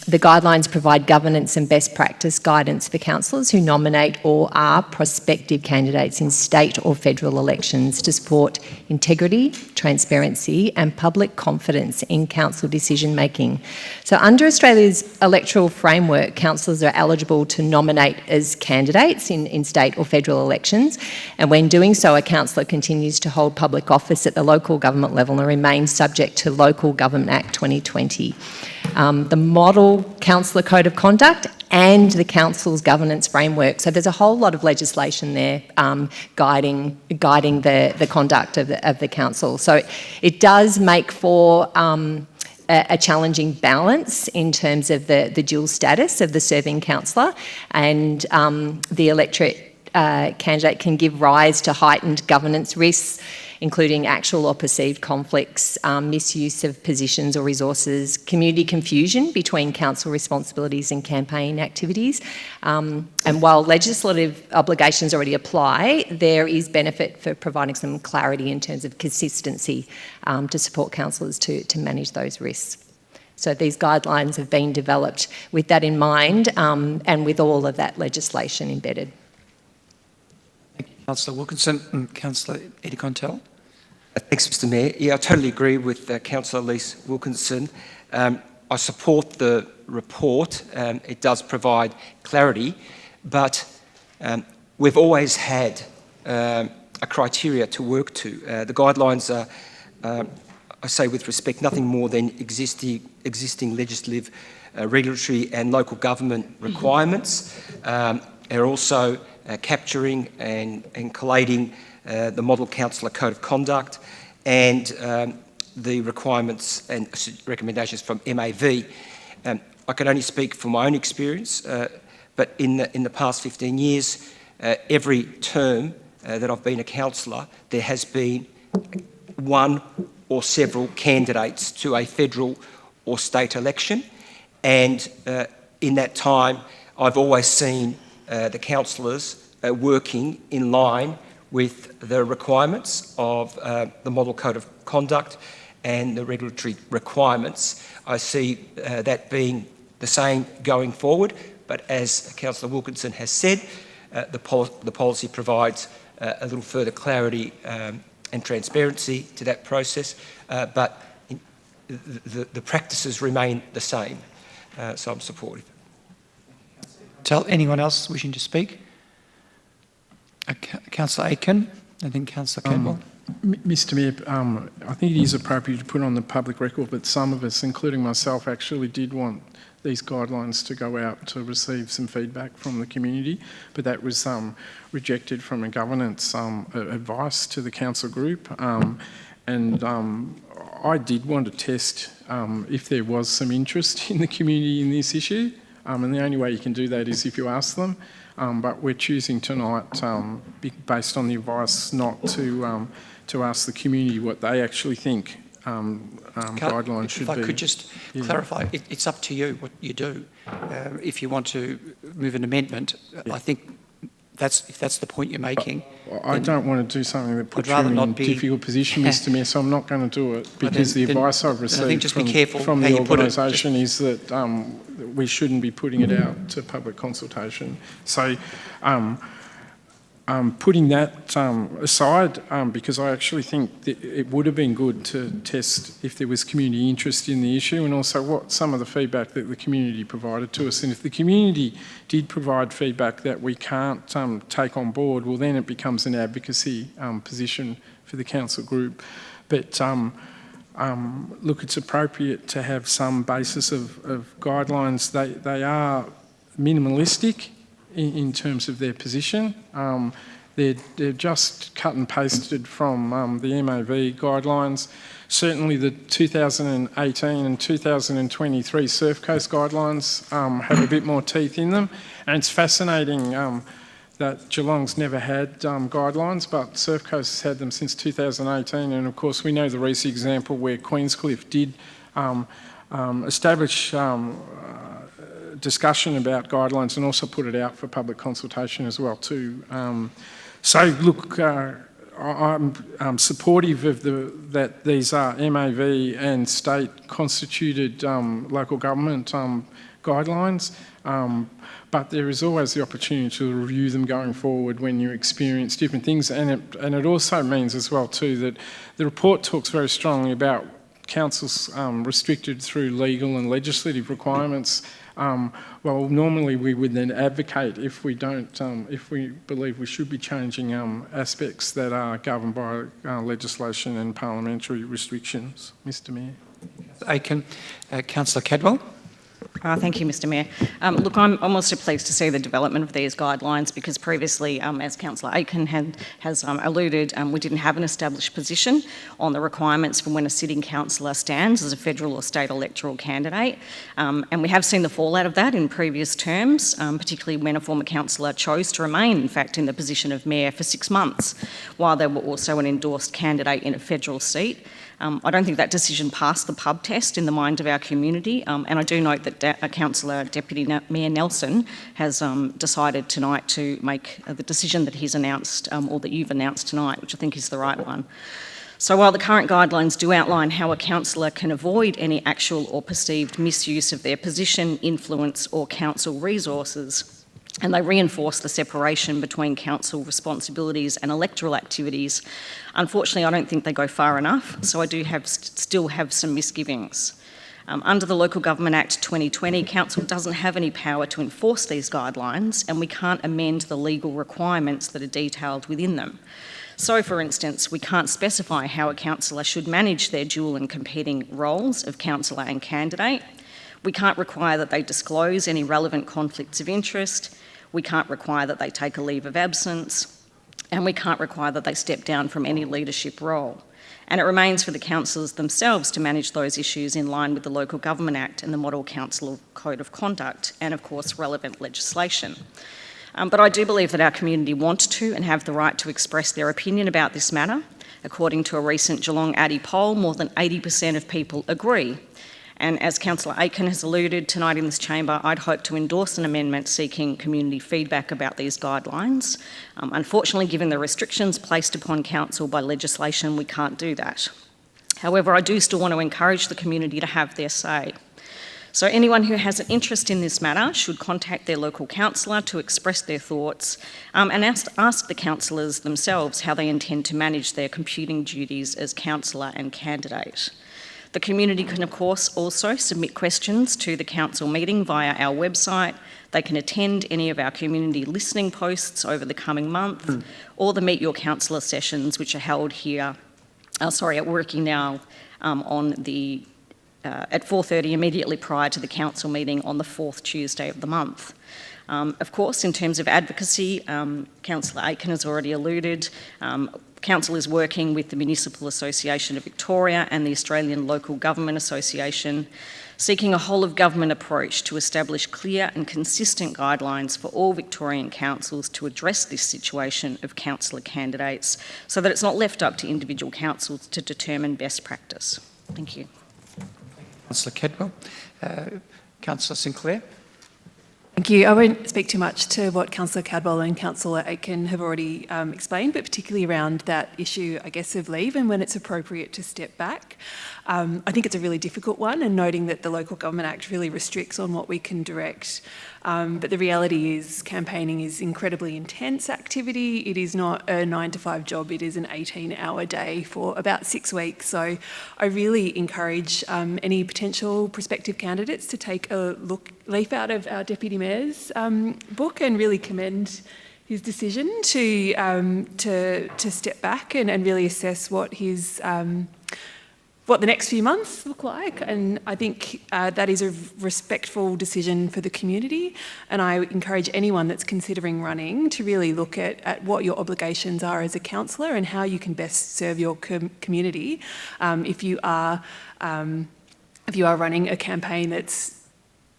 The guidelines provide governance and best practice guidance for councillors who nominate or are prospective candidates in state or federal elections to support integrity, transparency and public confidence in council decision making. So under Australia's electoral framework, councillors are eligible to nominate as candidates in state or federal elections, and when doing so, a councillor continues to hold public office at the local government level and remains subject to Local Government Act 2020. The Model Councillor Code of Conduct and the Council's governance framework. So there's a whole lot of legislation there guiding the conduct of the council. So it does make for a challenging balance in terms of the dual status of the serving councillor, and the electorate candidate can give rise to heightened governance risks, including actual or perceived conflicts, misuse of positions or resources, community confusion between council responsibilities and campaign activities. And while legislative obligations already apply, there is benefit for providing some clarity in terms of consistency to support councillors to manage those risks. So these guidelines have been developed with that in mind, and with all of that legislation embedded. Thank you, Councillor Wilkinson. And Councillor Eddie Contel. Thanks, Mr. Mayor. Yeah, I totally agree with Councillor Elise Wilkinson. I support the report. It does provide clarity, but we've always had a criteria to work to. The guidelines are, I say with respect, nothing more than existing legislative, regulatory and local government requirements. They're also capturing and collating the Model Councillor Code of Conduct and the requirements and recommendations from MAV. I can only speak from my own experience, but in the past 15 years, every term that I've been a councillor, there has been one or several candidates to a federal or state election, and in that time, I've always seen the councillors working in line with the requirements of the Model Code of Conduct and the regulatory requirements. I see that being the same going forward, but as Councillor Wilkinson has said, the policy provides a little further clarity and transparency to that process, but the practices remain the same, so I'm supportive. Tell anyone else wishing to speak? Councillor Aitken, and then Councillor Cadwell. Mr Mayor, I think it is appropriate to put on the public record that some of us, including myself, actually did want these guidelines to go out to receive some feedback from the community, but that was rejected from a governance advice to the council group. I did want to test if there was some interest in the community in this issue, and the only way you can do that is if you ask them. But we're choosing tonight, based on the advice, not to ask the community what they actually think guidelines should be. If I could just clarify, it's up to you what you do. If you want to move an amendment, I think if that's the point you're making. I don't want to do something that puts you in a difficult position, Mr Mayor, so I'm not going to do it, because the advice I've received from the organisation is that we shouldn't be putting it out to public consultation. So putting that aside, because I actually think that it would have been good to test if there was community interest in the issue, and also what some of the feedback that the community provided to us. And if the community did provide feedback that we can't take on board, well, then it becomes an advocacy position for the council group. But look, it's appropriate to have some basis of guidelines. They are minimalistic in terms of their position. They're just cut and pasted from the MAV guidelines. Certainly the 2018 and 2023 Surf Coast guidelines have a bit more teeth in them. And it's fascinating that Geelong's never had guidelines, but Surf Coast has had them since 2018. And of course, we know the recent example where Queenscliff did establish discussion about guidelines and also put it out for public consultation as well too. So look, I'm supportive of that these are MAV and state constituted local government guidelines, but there is always the opportunity to review them going forward when you experience different things, and it also means as well too that the report talks very strongly about councils restricted through legal and legislative requirements. Well, normally we would then advocate if we don't, if we believe we should be changing aspects that are governed by legislation and parliamentary restrictions. Mr Mayor. Aitken, Councillor Cadwell. Thank you, Mr Mayor. Look, I'm also pleased to see the development of these guidelines, because previously, as Councillor Aitken has alluded, we didn't have an established position on the requirements for when a sitting councillor stands as a federal or state electoral candidate. And we have seen the fallout of that in previous terms, particularly when a former councillor chose to remain, in fact, in the position of mayor for 6 months, while they were also an endorsed candidate in a federal seat. I don't think that decision passed the pub test in the mind of our community, and I do note that Councillor Deputy Mayor Nelson has decided tonight to make the decision that he's announced, or that you've announced tonight, which I think is the right one. So while the current guidelines do outline how a councillor can avoid any actual or perceived misuse of their position, influence or council resources, and they reinforce the separation between council responsibilities and electoral activities, unfortunately I don't think they go far enough, so I do still have some misgivings. Under the Local Government Act 2020, council doesn't have any power to enforce these guidelines, and we can't amend the legal requirements that are detailed within them. So, for instance, we can't specify how a councillor should manage their dual and competing roles of councillor and candidate. We can't require that they disclose any relevant conflicts of interest. We can't require that they take a leave of absence, and we can't require that they step down from any leadership role. And it remains for the councillors themselves to manage those issues in line with the Local Government Act and the Model Council Code of Conduct, and of course relevant legislation. But I do believe that our community want to and have the right to express their opinion about this matter. According to a recent Geelong Addy poll, more than 80% of people agree. And as Councillor Aiken has alluded tonight in this chamber, I'd hope to endorse an amendment seeking community feedback about these guidelines. Unfortunately, given the restrictions placed upon council by legislation, we can't do that. However, I do still want to encourage the community to have their say. So anyone who has an interest in this matter should contact their local councillor to express their thoughts and ask the councillors themselves how they intend to manage their competing duties as councillor and candidate. The community can, of course, also submit questions to the council meeting via our website. They can attend any of our community listening posts over the coming month, or the Meet Your Councillor sessions, which are held here, at Working Now at 4:30 immediately prior to the council meeting on the 4th Tuesday of the month. Of course, in terms of advocacy, Councillor Aiken has already alluded, Council is working with the Municipal Association of Victoria and the Australian Local Government Association, seeking a whole-of-government approach to establish clear and consistent guidelines for all Victorian councils to address this situation of councillor candidates so that it's not left up to individual councils to determine best practice. Thank you. Councillor Cadwell. Councillor Sinclair. Thank you. I won't speak too much to what Councillor Cadwell and Councillor Aiken have already explained, but particularly around that issue, I guess, of leave and when it's appropriate to step back. I think it's a really difficult one, and noting that the Local Government Act really restricts on what we can direct. But the reality is campaigning is incredibly intense activity. It is not a 9-to-5 job. It is an 18-hour day for about 6 weeks. So I really encourage any potential prospective candidates to take a leaf out of our Deputy Mayor's book and really commend his decision to step back and really assess what the next few months look like. And I think that is a respectful decision for the community. And I encourage anyone that's considering running to really look at what your obligations are as a councillor and how you can best serve your community. If you are running a campaign that's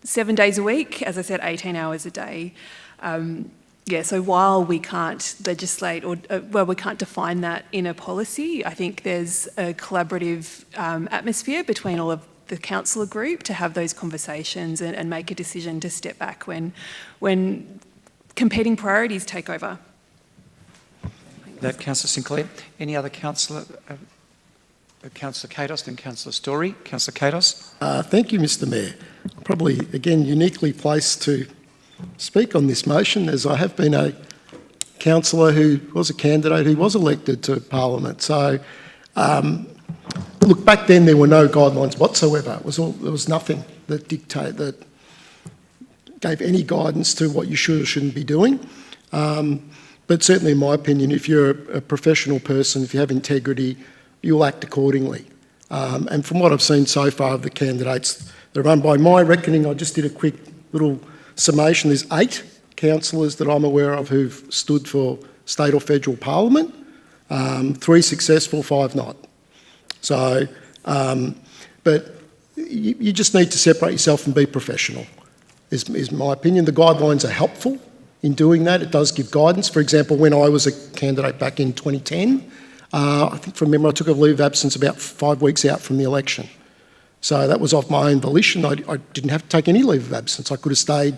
7 days a week, as I said, 18 hours a day. So while we can't legislate we can't define that in a policy, I think there's a collaborative atmosphere between all of the councillor group to have those conversations and make a decision to step back when competing priorities take over. That Councillor Sinclair. Any other councillor? Councillor Katos, then Councillor Story. Councillor Katos. Thank you, Mr Mayor. Probably, again, uniquely placed to speak on this motion, as I have been a councillor who was a candidate who was elected to Parliament. So, look, back then there were no guidelines whatsoever. There was nothing that gave any guidance to what you should or shouldn't be doing. But certainly, in my opinion, if you're a professional person, if you have integrity, you'll act accordingly. And from what I've seen so far of the candidates that are run, by my reckoning, I just did a quick little summation. There's 8 councillors that I'm aware of who've stood for state or federal parliament, 3 successful, 5 not. So, but you just need to separate yourself and be professional, is my opinion. The guidelines are helpful in doing that. It does give guidance. For example, when I was a candidate back in 2010, I think from memory I took a leave of absence about 5 weeks out from the election. So that was of my own volition. I didn't have to take any leave of absence. I could have stayed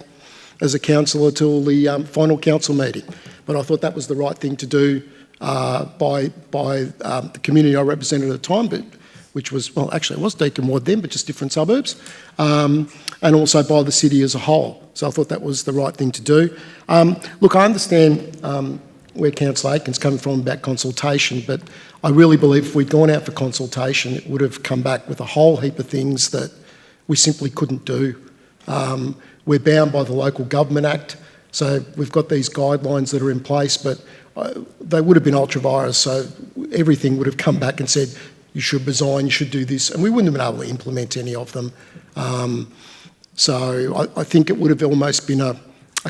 as a councillor till the final council meeting. But I thought that was the right thing to do by the community I represented at the time, which was, well, actually it was Deakin Ward then, but just different suburbs, and also by the city as a whole. So I thought that was the right thing to do. Look, I understand where Councillor Aiken's coming from about consultation, but I really believe if we'd gone out for consultation, it would have come back with a whole heap of things that we simply couldn't do. We're bound by the Local Government Act, so we've got these guidelines that are in place, but they would have been ultra-vires, so everything would have come back and said, you should resign, you should do this, and we wouldn't have been able to implement any of them. So I think it would have almost been a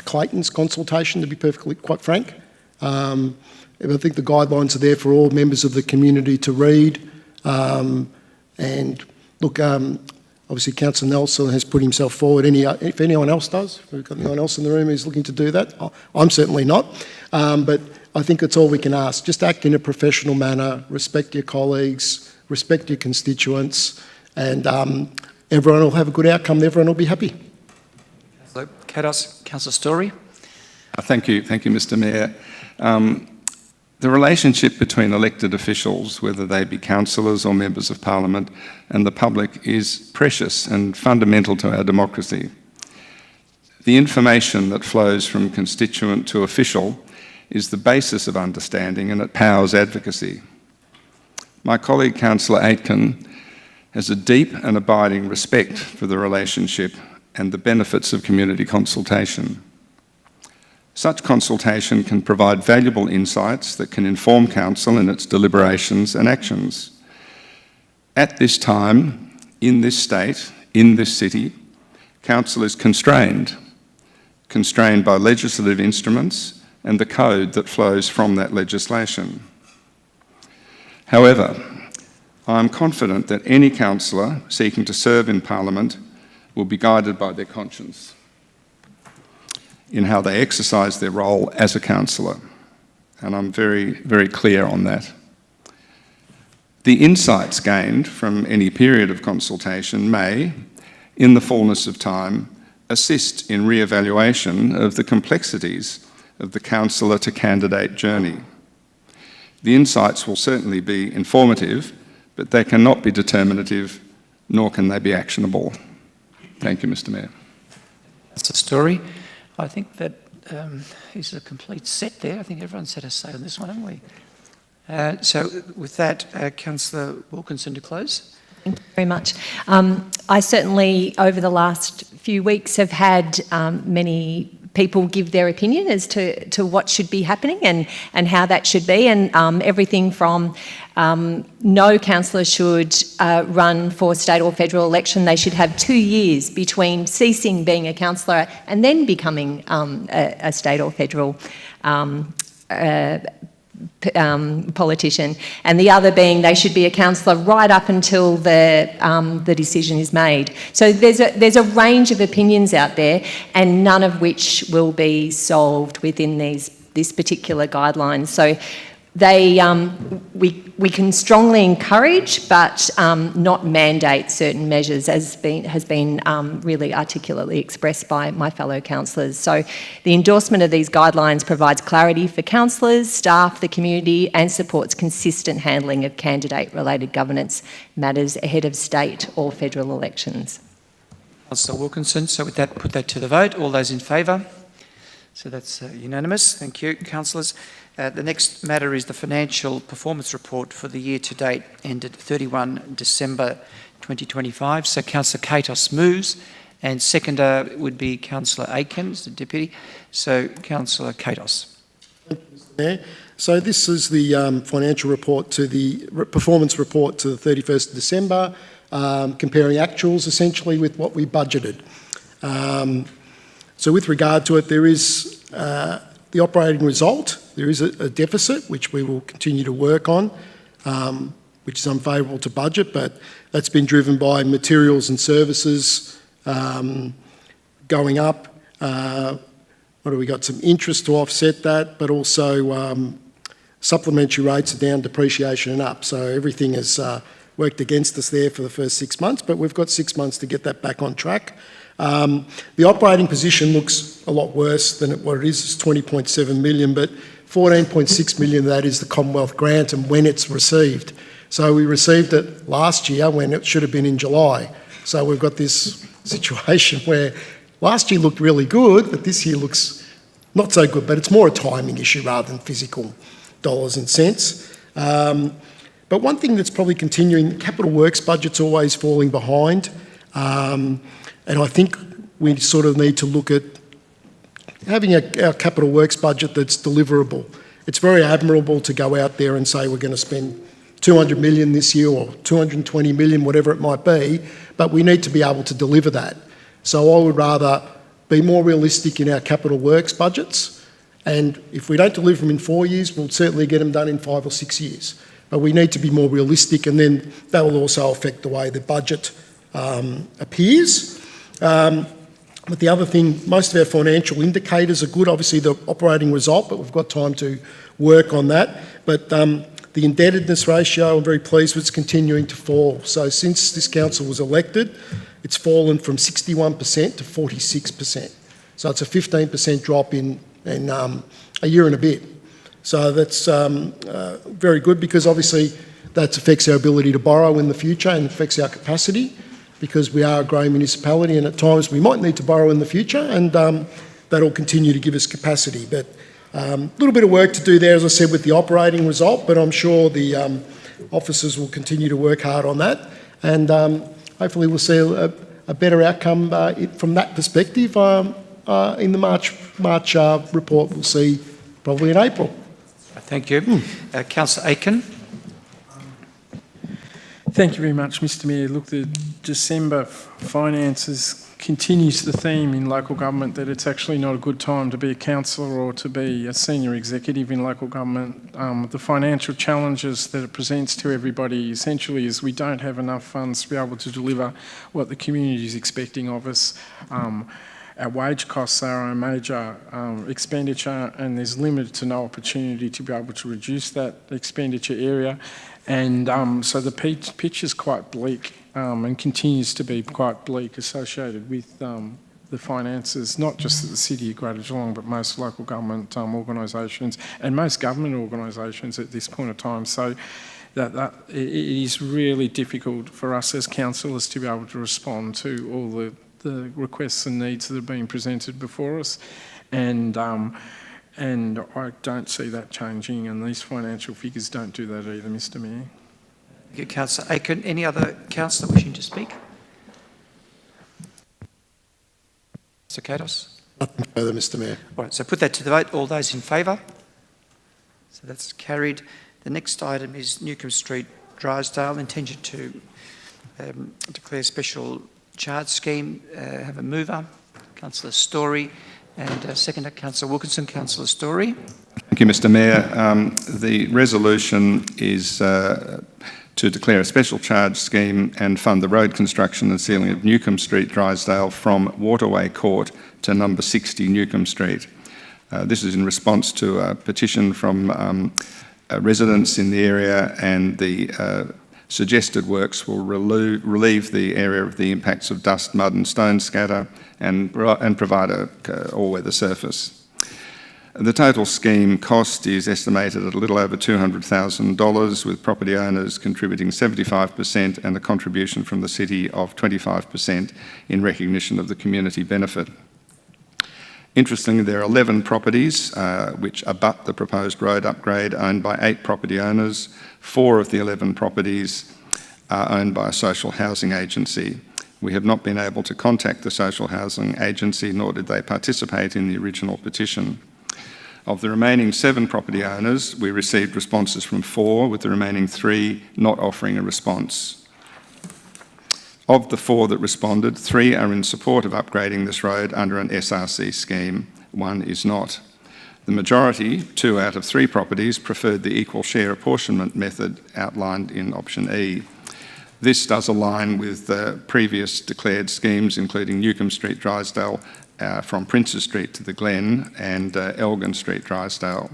Clayton's consultation, to be perfectly quite frank. I think the guidelines are there for all members of the community to read. And look, obviously Councillor Nelson has put himself forward. If anyone else does, if we've got anyone else in the room who's looking to do that, I'm certainly not. But I think it's all we can ask. Just act in a professional manner, respect your colleagues, respect your constituents, and everyone will have a good outcome. Everyone will be happy. Councillor Katos, Councillor Story. Thank you, Mr. Mayor. The relationship between elected officials, whether they be councillors or members of Parliament, and the public is precious and fundamental to our democracy. The information that flows from constituent to official is the basis of understanding, and it powers advocacy. My colleague Councillor Aitken has a deep and abiding respect for the relationship and the benefits of community consultation. Such consultation can provide valuable insights that can inform Council in its deliberations and actions. At this time, in this state, in this city, Council is constrained by legislative instruments and the code that flows from that legislation. However, I am confident that any councillor seeking to serve in Parliament will be guided by their conscience in how they exercise their role as a councillor, and I'm very, very clear on that. The insights gained from any period of consultation may, in the fullness of time, assist in re-evaluation of the complexities of the councillor to candidate journey. The insights will certainly be informative, but they cannot be determinative, nor can they be actionable. Thank you, Mr. Mayor. That's the story. I think that is a complete set there. I think everyone's had a say on this one, haven't we? So with that, Councillor Wilkinson to close. Thank you very much. I certainly, over the last few weeks, have had many people give their opinion as to what should be happening and how that should be, and everything from no councillor should run for state or federal election. They should have 2 years between ceasing being a councillor and then becoming a state or federal politician, and the other being they should be a councillor right up until the decision is made. So there's a range of opinions out there, and none of which will be solved within this particular guidelines. So they we can strongly encourage, but not mandate certain measures, as has been really articulately expressed by my fellow councillors. So the endorsement of these guidelines provides clarity for councillors, staff, the community, and supports consistent handling of candidate-related governance matters ahead of state or federal elections. Councillor Wilkinson. So with that, put that to the vote. All those in favour? So that's unanimous. Thank you, councillors. The next matter is the financial performance report for the year to date ended 31 December 2025. So Councillor Katos moves, and seconder would be Councillor Aitken, the deputy. So Councillor Katos. Thank you, Mr. Mayor. So this is the financial report to the performance report to the 31st of December, comparing actuals essentially with what we budgeted. So with regard to it, there is the operating result. There is a deficit, which we will continue to work on, which is unfavourable to budget, but that's been driven by materials and services going up. What do we got? Some interest to offset that, but also supplementary rates are down, depreciation and up. So everything has worked against us there for the first 6 months, but we've got 6 months to get that back on track. The operating position looks a lot worse than what it is. It's 20.7 million, but 14.6 million of that is the Commonwealth grant and when it's received. So we received it last year when it should have been in July. So we've got this situation where last year looked really good, but this year looks not so good. But it's more a timing issue rather than physical dollars and cents. But one thing that's probably continuing, capital works budget's always falling behind. And I think we sort of need to look at having our capital works budget that's deliverable. It's very admirable to go out there and say we're going to spend 200 million this year or 220 million, whatever it might be, but we need to be able to deliver that. So I would rather be more realistic in our capital works budgets, and if we don't deliver them in 4 years, we'll certainly get them done in 5 or 6 years. But we need to be more realistic, and then that will also affect the way the budget appears. But the other thing, most of our financial indicators are good, obviously the operating result, but we've got time to work on that. But the indebtedness ratio, I'm very pleased with, it's continuing to fall. So since this council was elected, it's fallen from 61% to 46%. So it's a 15% drop in a year and a bit. So that's very good, because obviously that affects our ability to borrow in the future and affects our capacity, because we are a growing municipality and at times we might need to borrow in the future, and that'll continue to give us capacity. But a little bit of work to do there, as I said, with the operating result, but I'm sure the officers will continue to work hard on that, and hopefully we'll see a better outcome from that perspective in the March report we'll see probably in April. Thank you. Councillor Aiken. Thank you very much, Mr Mayor. Look, the December finances continues the theme in local government that it's actually not a good time to be a councillor or to be a senior executive in local government. The financial challenges that it presents to everybody essentially is we don't have enough funds to be able to deliver what the community is expecting of us. Our wage costs are a major expenditure, and there's limited to no opportunity to be able to reduce that expenditure area. And so the pitch is quite bleak and continues to be quite bleak associated with the finances, not just at the City of Greater Geelong, but most local government organisations and most government organisations at this point of time. So that it is really difficult for us as councillors to be able to respond to all the requests and needs that are being presented before us, and I don't see that changing, and these financial figures don't do that either, Mr Mayor. Thank you, Councillor Aiken. Any other councillor wishing to speak? Mr Katos? Nothing further, Mr Mayor. All right, so put that to the vote. All those in favour? So that's carried. The next item is Newcombe Street, Drysdale, intention to declare special charge scheme. Have a mover, Councillor Story, and seconder, Councillor Wilkinson. Councillor Story. Thank you, Mr Mayor. The resolution is to declare a special charge scheme and fund the road construction and sealing of Newcombe Street, Drysdale, from Waterway Court to number 60 Newcombe Street. This is in response to a petition from residents in the area, and the suggested works will relieve the area of the impacts of dust, mud and stone scatter and provide a all-weather surface. The total scheme cost is estimated at a little over $200,000, with property owners contributing 75% and a contribution from the city of 25% in recognition of the community benefit. Interestingly, there are 11 properties which abut the proposed road upgrade, owned by 8 property owners. 4 of the 11 properties are owned by a social housing agency. We have not been able to contact the social housing agency, nor did they participate in the original petition. Of the remaining 7 property owners, we received responses from 4, with the remaining 3 not offering a response. Of the 4 that responded, 3 are in support of upgrading this road under an SRC scheme. 1 is not. The majority, 2 out of 3 properties, preferred the equal share apportionment method outlined in option E. This does align with the previous declared schemes, including Newcombe Street, Drysdale, from Princes Street to the Glen, and Elgin Street, Drysdale.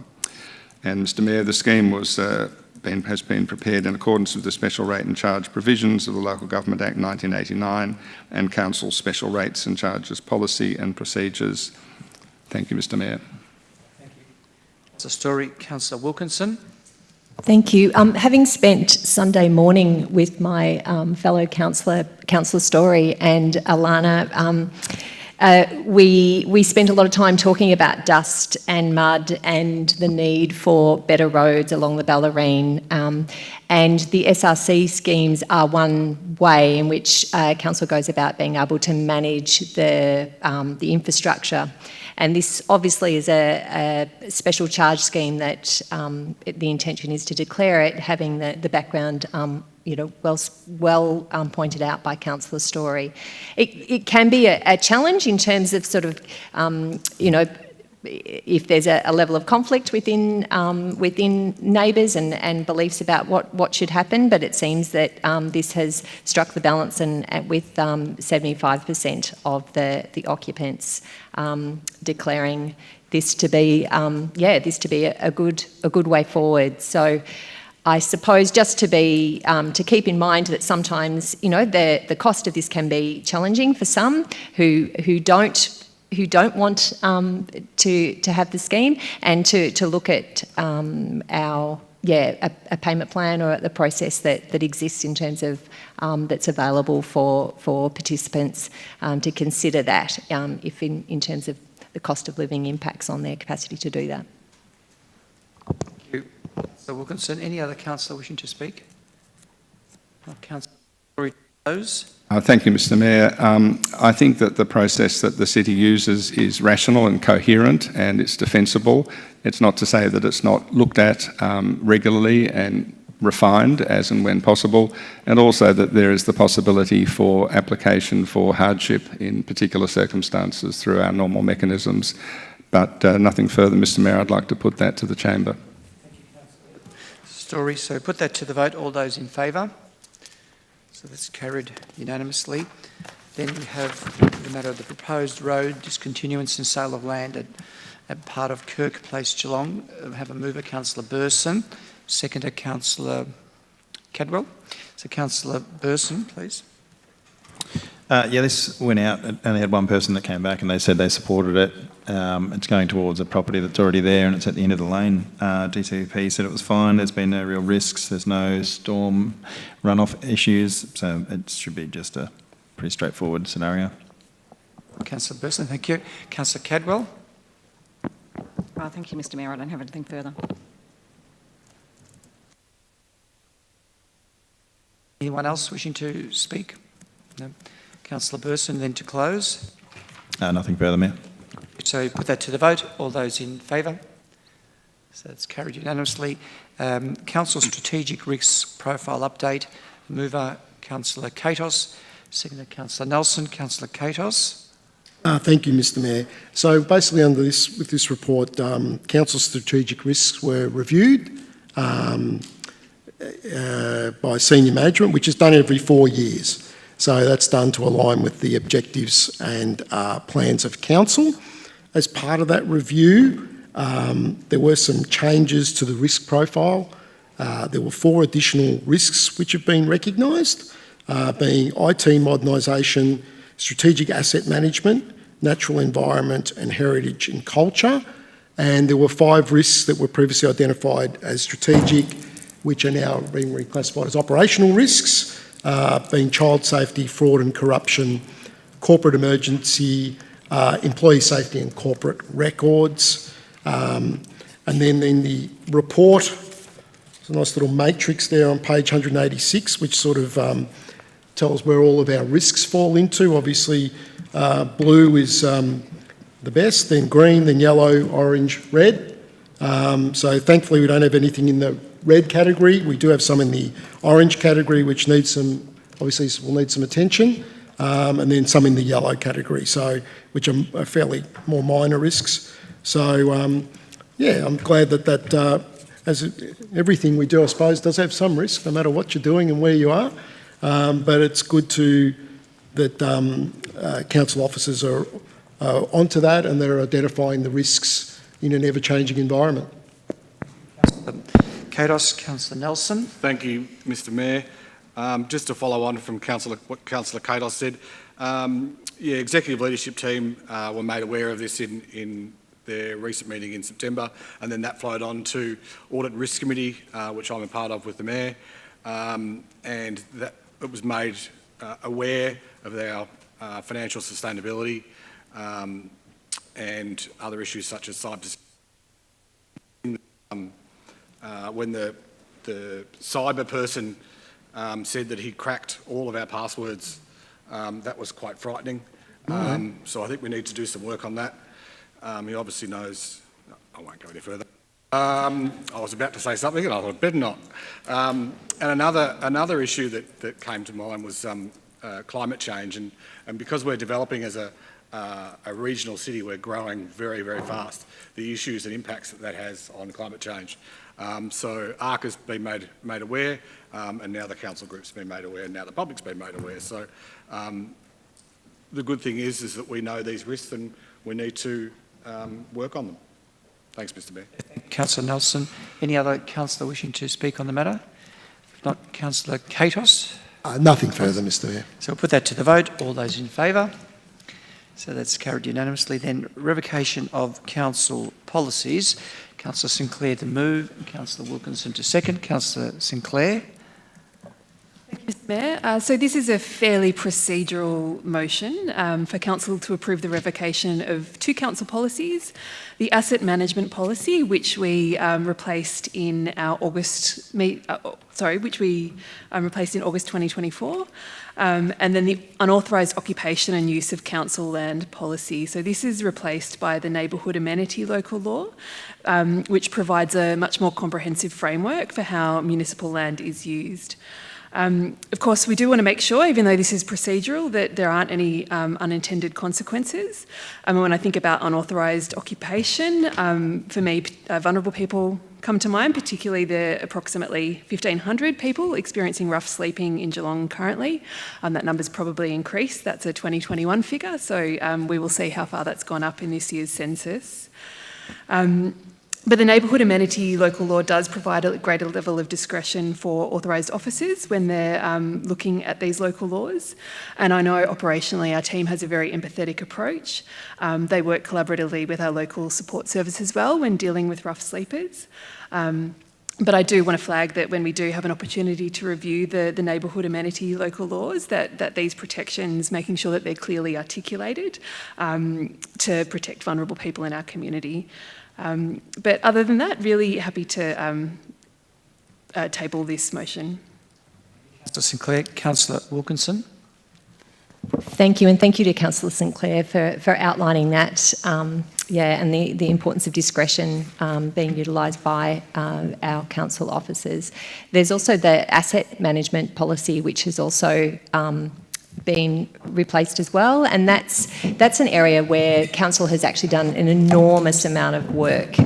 And Mr Mayor, the scheme has been prepared in accordance with the special rate and charge provisions of the Local Government Act 1989 and Council's special rates and charges policy and procedures. Thank you, Mr Mayor. Thank you. Councillor Story. Councillor Wilkinson. Thank you. Having spent Sunday morning with my fellow councillor, Councillor Story and Alana, we spent a lot of time talking about dust and mud and the need for better roads along the Bellarine. And the SRC schemes are one way in which council goes about being able to manage the infrastructure. And this obviously is a special charge scheme that the intention is to declare it, having the background well pointed out by Councillor Story. It can be a challenge in terms of sort of, if there's a level of conflict within neighbours and beliefs about what should happen, but it seems that this has struck the balance and with 75% of the occupants declaring this to be a good way forward. So I suppose just to keep in mind that sometimes the cost of this can be challenging for some who don't want to have the scheme, and to look at a payment plan or the process that exists in terms of that's available for participants to consider that if in terms of the cost of living impacts on their capacity to do that. Thank you. So Wilkinson, any other councillor wishing to speak? Councillor Rose. Thank you, Mr Mayor. I think that the process that the city uses is rational and coherent, and it's defensible. It's not to say that it's not looked at regularly and refined as and when possible, and also that there is the possibility for application for hardship in particular circumstances through our normal mechanisms. But nothing further, Mr Mayor. I'd like to put that to the chamber. Thank you, Councillor Story. So put that to the vote. All those in favour? So that's carried unanimously. Then we have the matter of the proposed road discontinuance and sale of land at part of Kirk Place, Geelong. We have a mover, Councillor Burson. Seconder, Councillor Cadwell. So Councillor Burson, please. This went out. It only had one person that came back and they said they supported it. It's going towards a property that's already there and it's at the end of the lane. DCP said it was fine. There's been no real risks. There's no storm runoff issues. So it should be just a pretty straightforward scenario. Councillor Burson, thank you. Councillor Cadwell. Well, thank you, Mr Mayor. I don't have anything further. Anyone else wishing to speak? No. Councillor Burson, then to close. Nothing further, Mayor. So put that to the vote. All those in favour? So that's carried unanimously. Council Strategic Risks Profile Update. Mover, Councillor Katos. Seconder, Councillor Nelson. Councillor Katos. Thank you, Mr Mayor. So basically with this report, council strategic risks were reviewed by senior management, which is done every 4 years. So that's done to align with the objectives and plans of council. As part of that review, there were some changes to the risk profile. There were 4 additional risks which have been recognised, being IT modernisation, strategic asset management, natural environment and heritage and culture. And there were 5 risks that were previously identified as strategic, which are now being reclassified as operational risks, being child safety, fraud and corruption, corporate emergency, employee safety and corporate records. And then in the report, there's a nice little matrix there on page 186, which sort of tells where all of our risks fall into. Obviously, blue is the best, then green, then yellow, orange, red. So thankfully we don't have anything in the red category. We do have some in the orange category, which needs some, obviously will need some attention, and then some in the yellow category, so which are fairly more minor risks. So I'm glad that as everything we do, I suppose, does have some risk, no matter what you're doing and where you are. But it's good that council officers are onto that and they're identifying the risks in an ever-changing environment. Katos, Councillor Nelson. Thank you, Mr Mayor. Just to follow on from what Councillor Katos said, executive leadership team were made aware of this in their recent meeting in September, and then that flowed on to Audit and Risk Committee, which I'm a part of with the Mayor, and that it was made aware of our financial sustainability and other issues such as cyber. When the cyber person said that he cracked all of our passwords, that was quite frightening. So I think we need to do some work on that. He obviously knows, I won't go any further. I was about to say something and I thought, better not. And another issue that came to mind was climate change. And because we're developing as a regional city, we're growing very, very fast. The issues and impacts that has on climate change. So ARC has been made aware, and now the council group's been made aware, and now the public's been made aware. So the good thing is that we know these risks and we need to work on them. Thanks, Mr. Mayor. Councillor Nelson. Any other councillor wishing to speak on the matter? If not, Councillor Katos. Nothing further, Mr. Mayor. So we'll put that to the vote. All those in favour? So that's carried unanimously. Then revocation of council policies. Councillor Sinclair to move, Councillor Wilkinson to second. Councillor Sinclair. Mr. Mayor, so this is a fairly procedural motion for council to approve the revocation of two council policies: the asset management policy, which we replaced in our August replaced in August 2024, and then the unauthorised occupation and use of council land policy. So this is replaced by the neighbourhood amenity local law, which provides a much more comprehensive framework for how municipal land is used. Of course, we do want to make sure, even though this is procedural, that there aren't any unintended consequences. When I think about unauthorised occupation, for me, vulnerable people come to mind, particularly the approximately 1,500 people experiencing rough sleeping in Geelong currently. That number's probably increased. That's a 2021 figure, so we will see how far that's gone up in this year's census. But the neighbourhood amenity local law does provide a greater level of discretion for authorised officers when they're looking at these local laws. And I know operationally our team has a very empathetic approach. They work collaboratively with our local support service as well when dealing with rough sleepers. But I do want to flag that when we do have an opportunity to review the neighbourhood amenity local laws, that these protections, making sure that they're clearly articulated to protect vulnerable people in our community. But other than that, really happy to table this motion. Councillor Sinclair. Councillor Wilkinson. Thank you, and thank you to Councillor Sinclair for outlining that, and the importance of discretion being utilised by our council officers. There's also the asset management policy, which has also been replaced as well, and that's an area where council has actually done an enormous amount of work.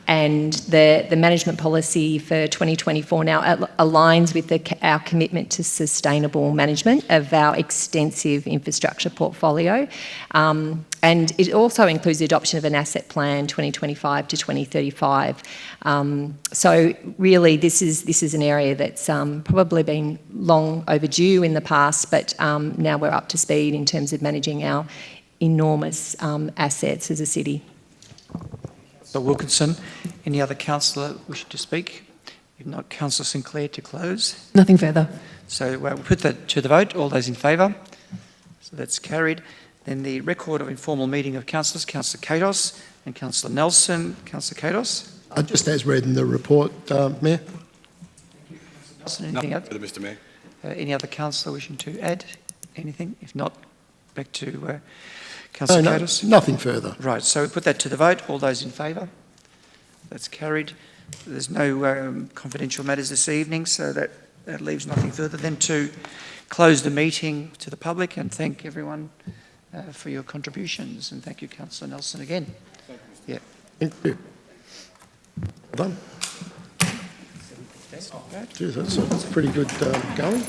And the management policy for 2024 now aligns with our commitment to sustainable management of our extensive infrastructure portfolio. And it also includes the adoption of an asset plan 2025 to 2035. So really this is an area that's probably been long overdue in the past, but now we're up to speed in terms of managing our enormous assets as a city. So Wilkinson. Any other councillor wishing to speak? If not, Councillor Sinclair to close. Nothing further. So we'll put that to the vote. All those in favour? So that's carried. Then the record of informal meeting of councillors, Councillor Katos and Councillor Nelson. Councillor Katos. Just as read in the report, Mayor. Nelson, anything else? Mr. Mayor. Any other councillor wishing to add anything? If not, back to Councillor Katos. Nothing further. Right, so we put that to the vote. All those in favour? That's carried. There's no confidential matters this evening, so that leaves nothing further than to close the meeting to the public and thank everyone for your contributions. And thank you, Councillor Nelson, again. Thank you. Well done. Geez, that's pretty good going.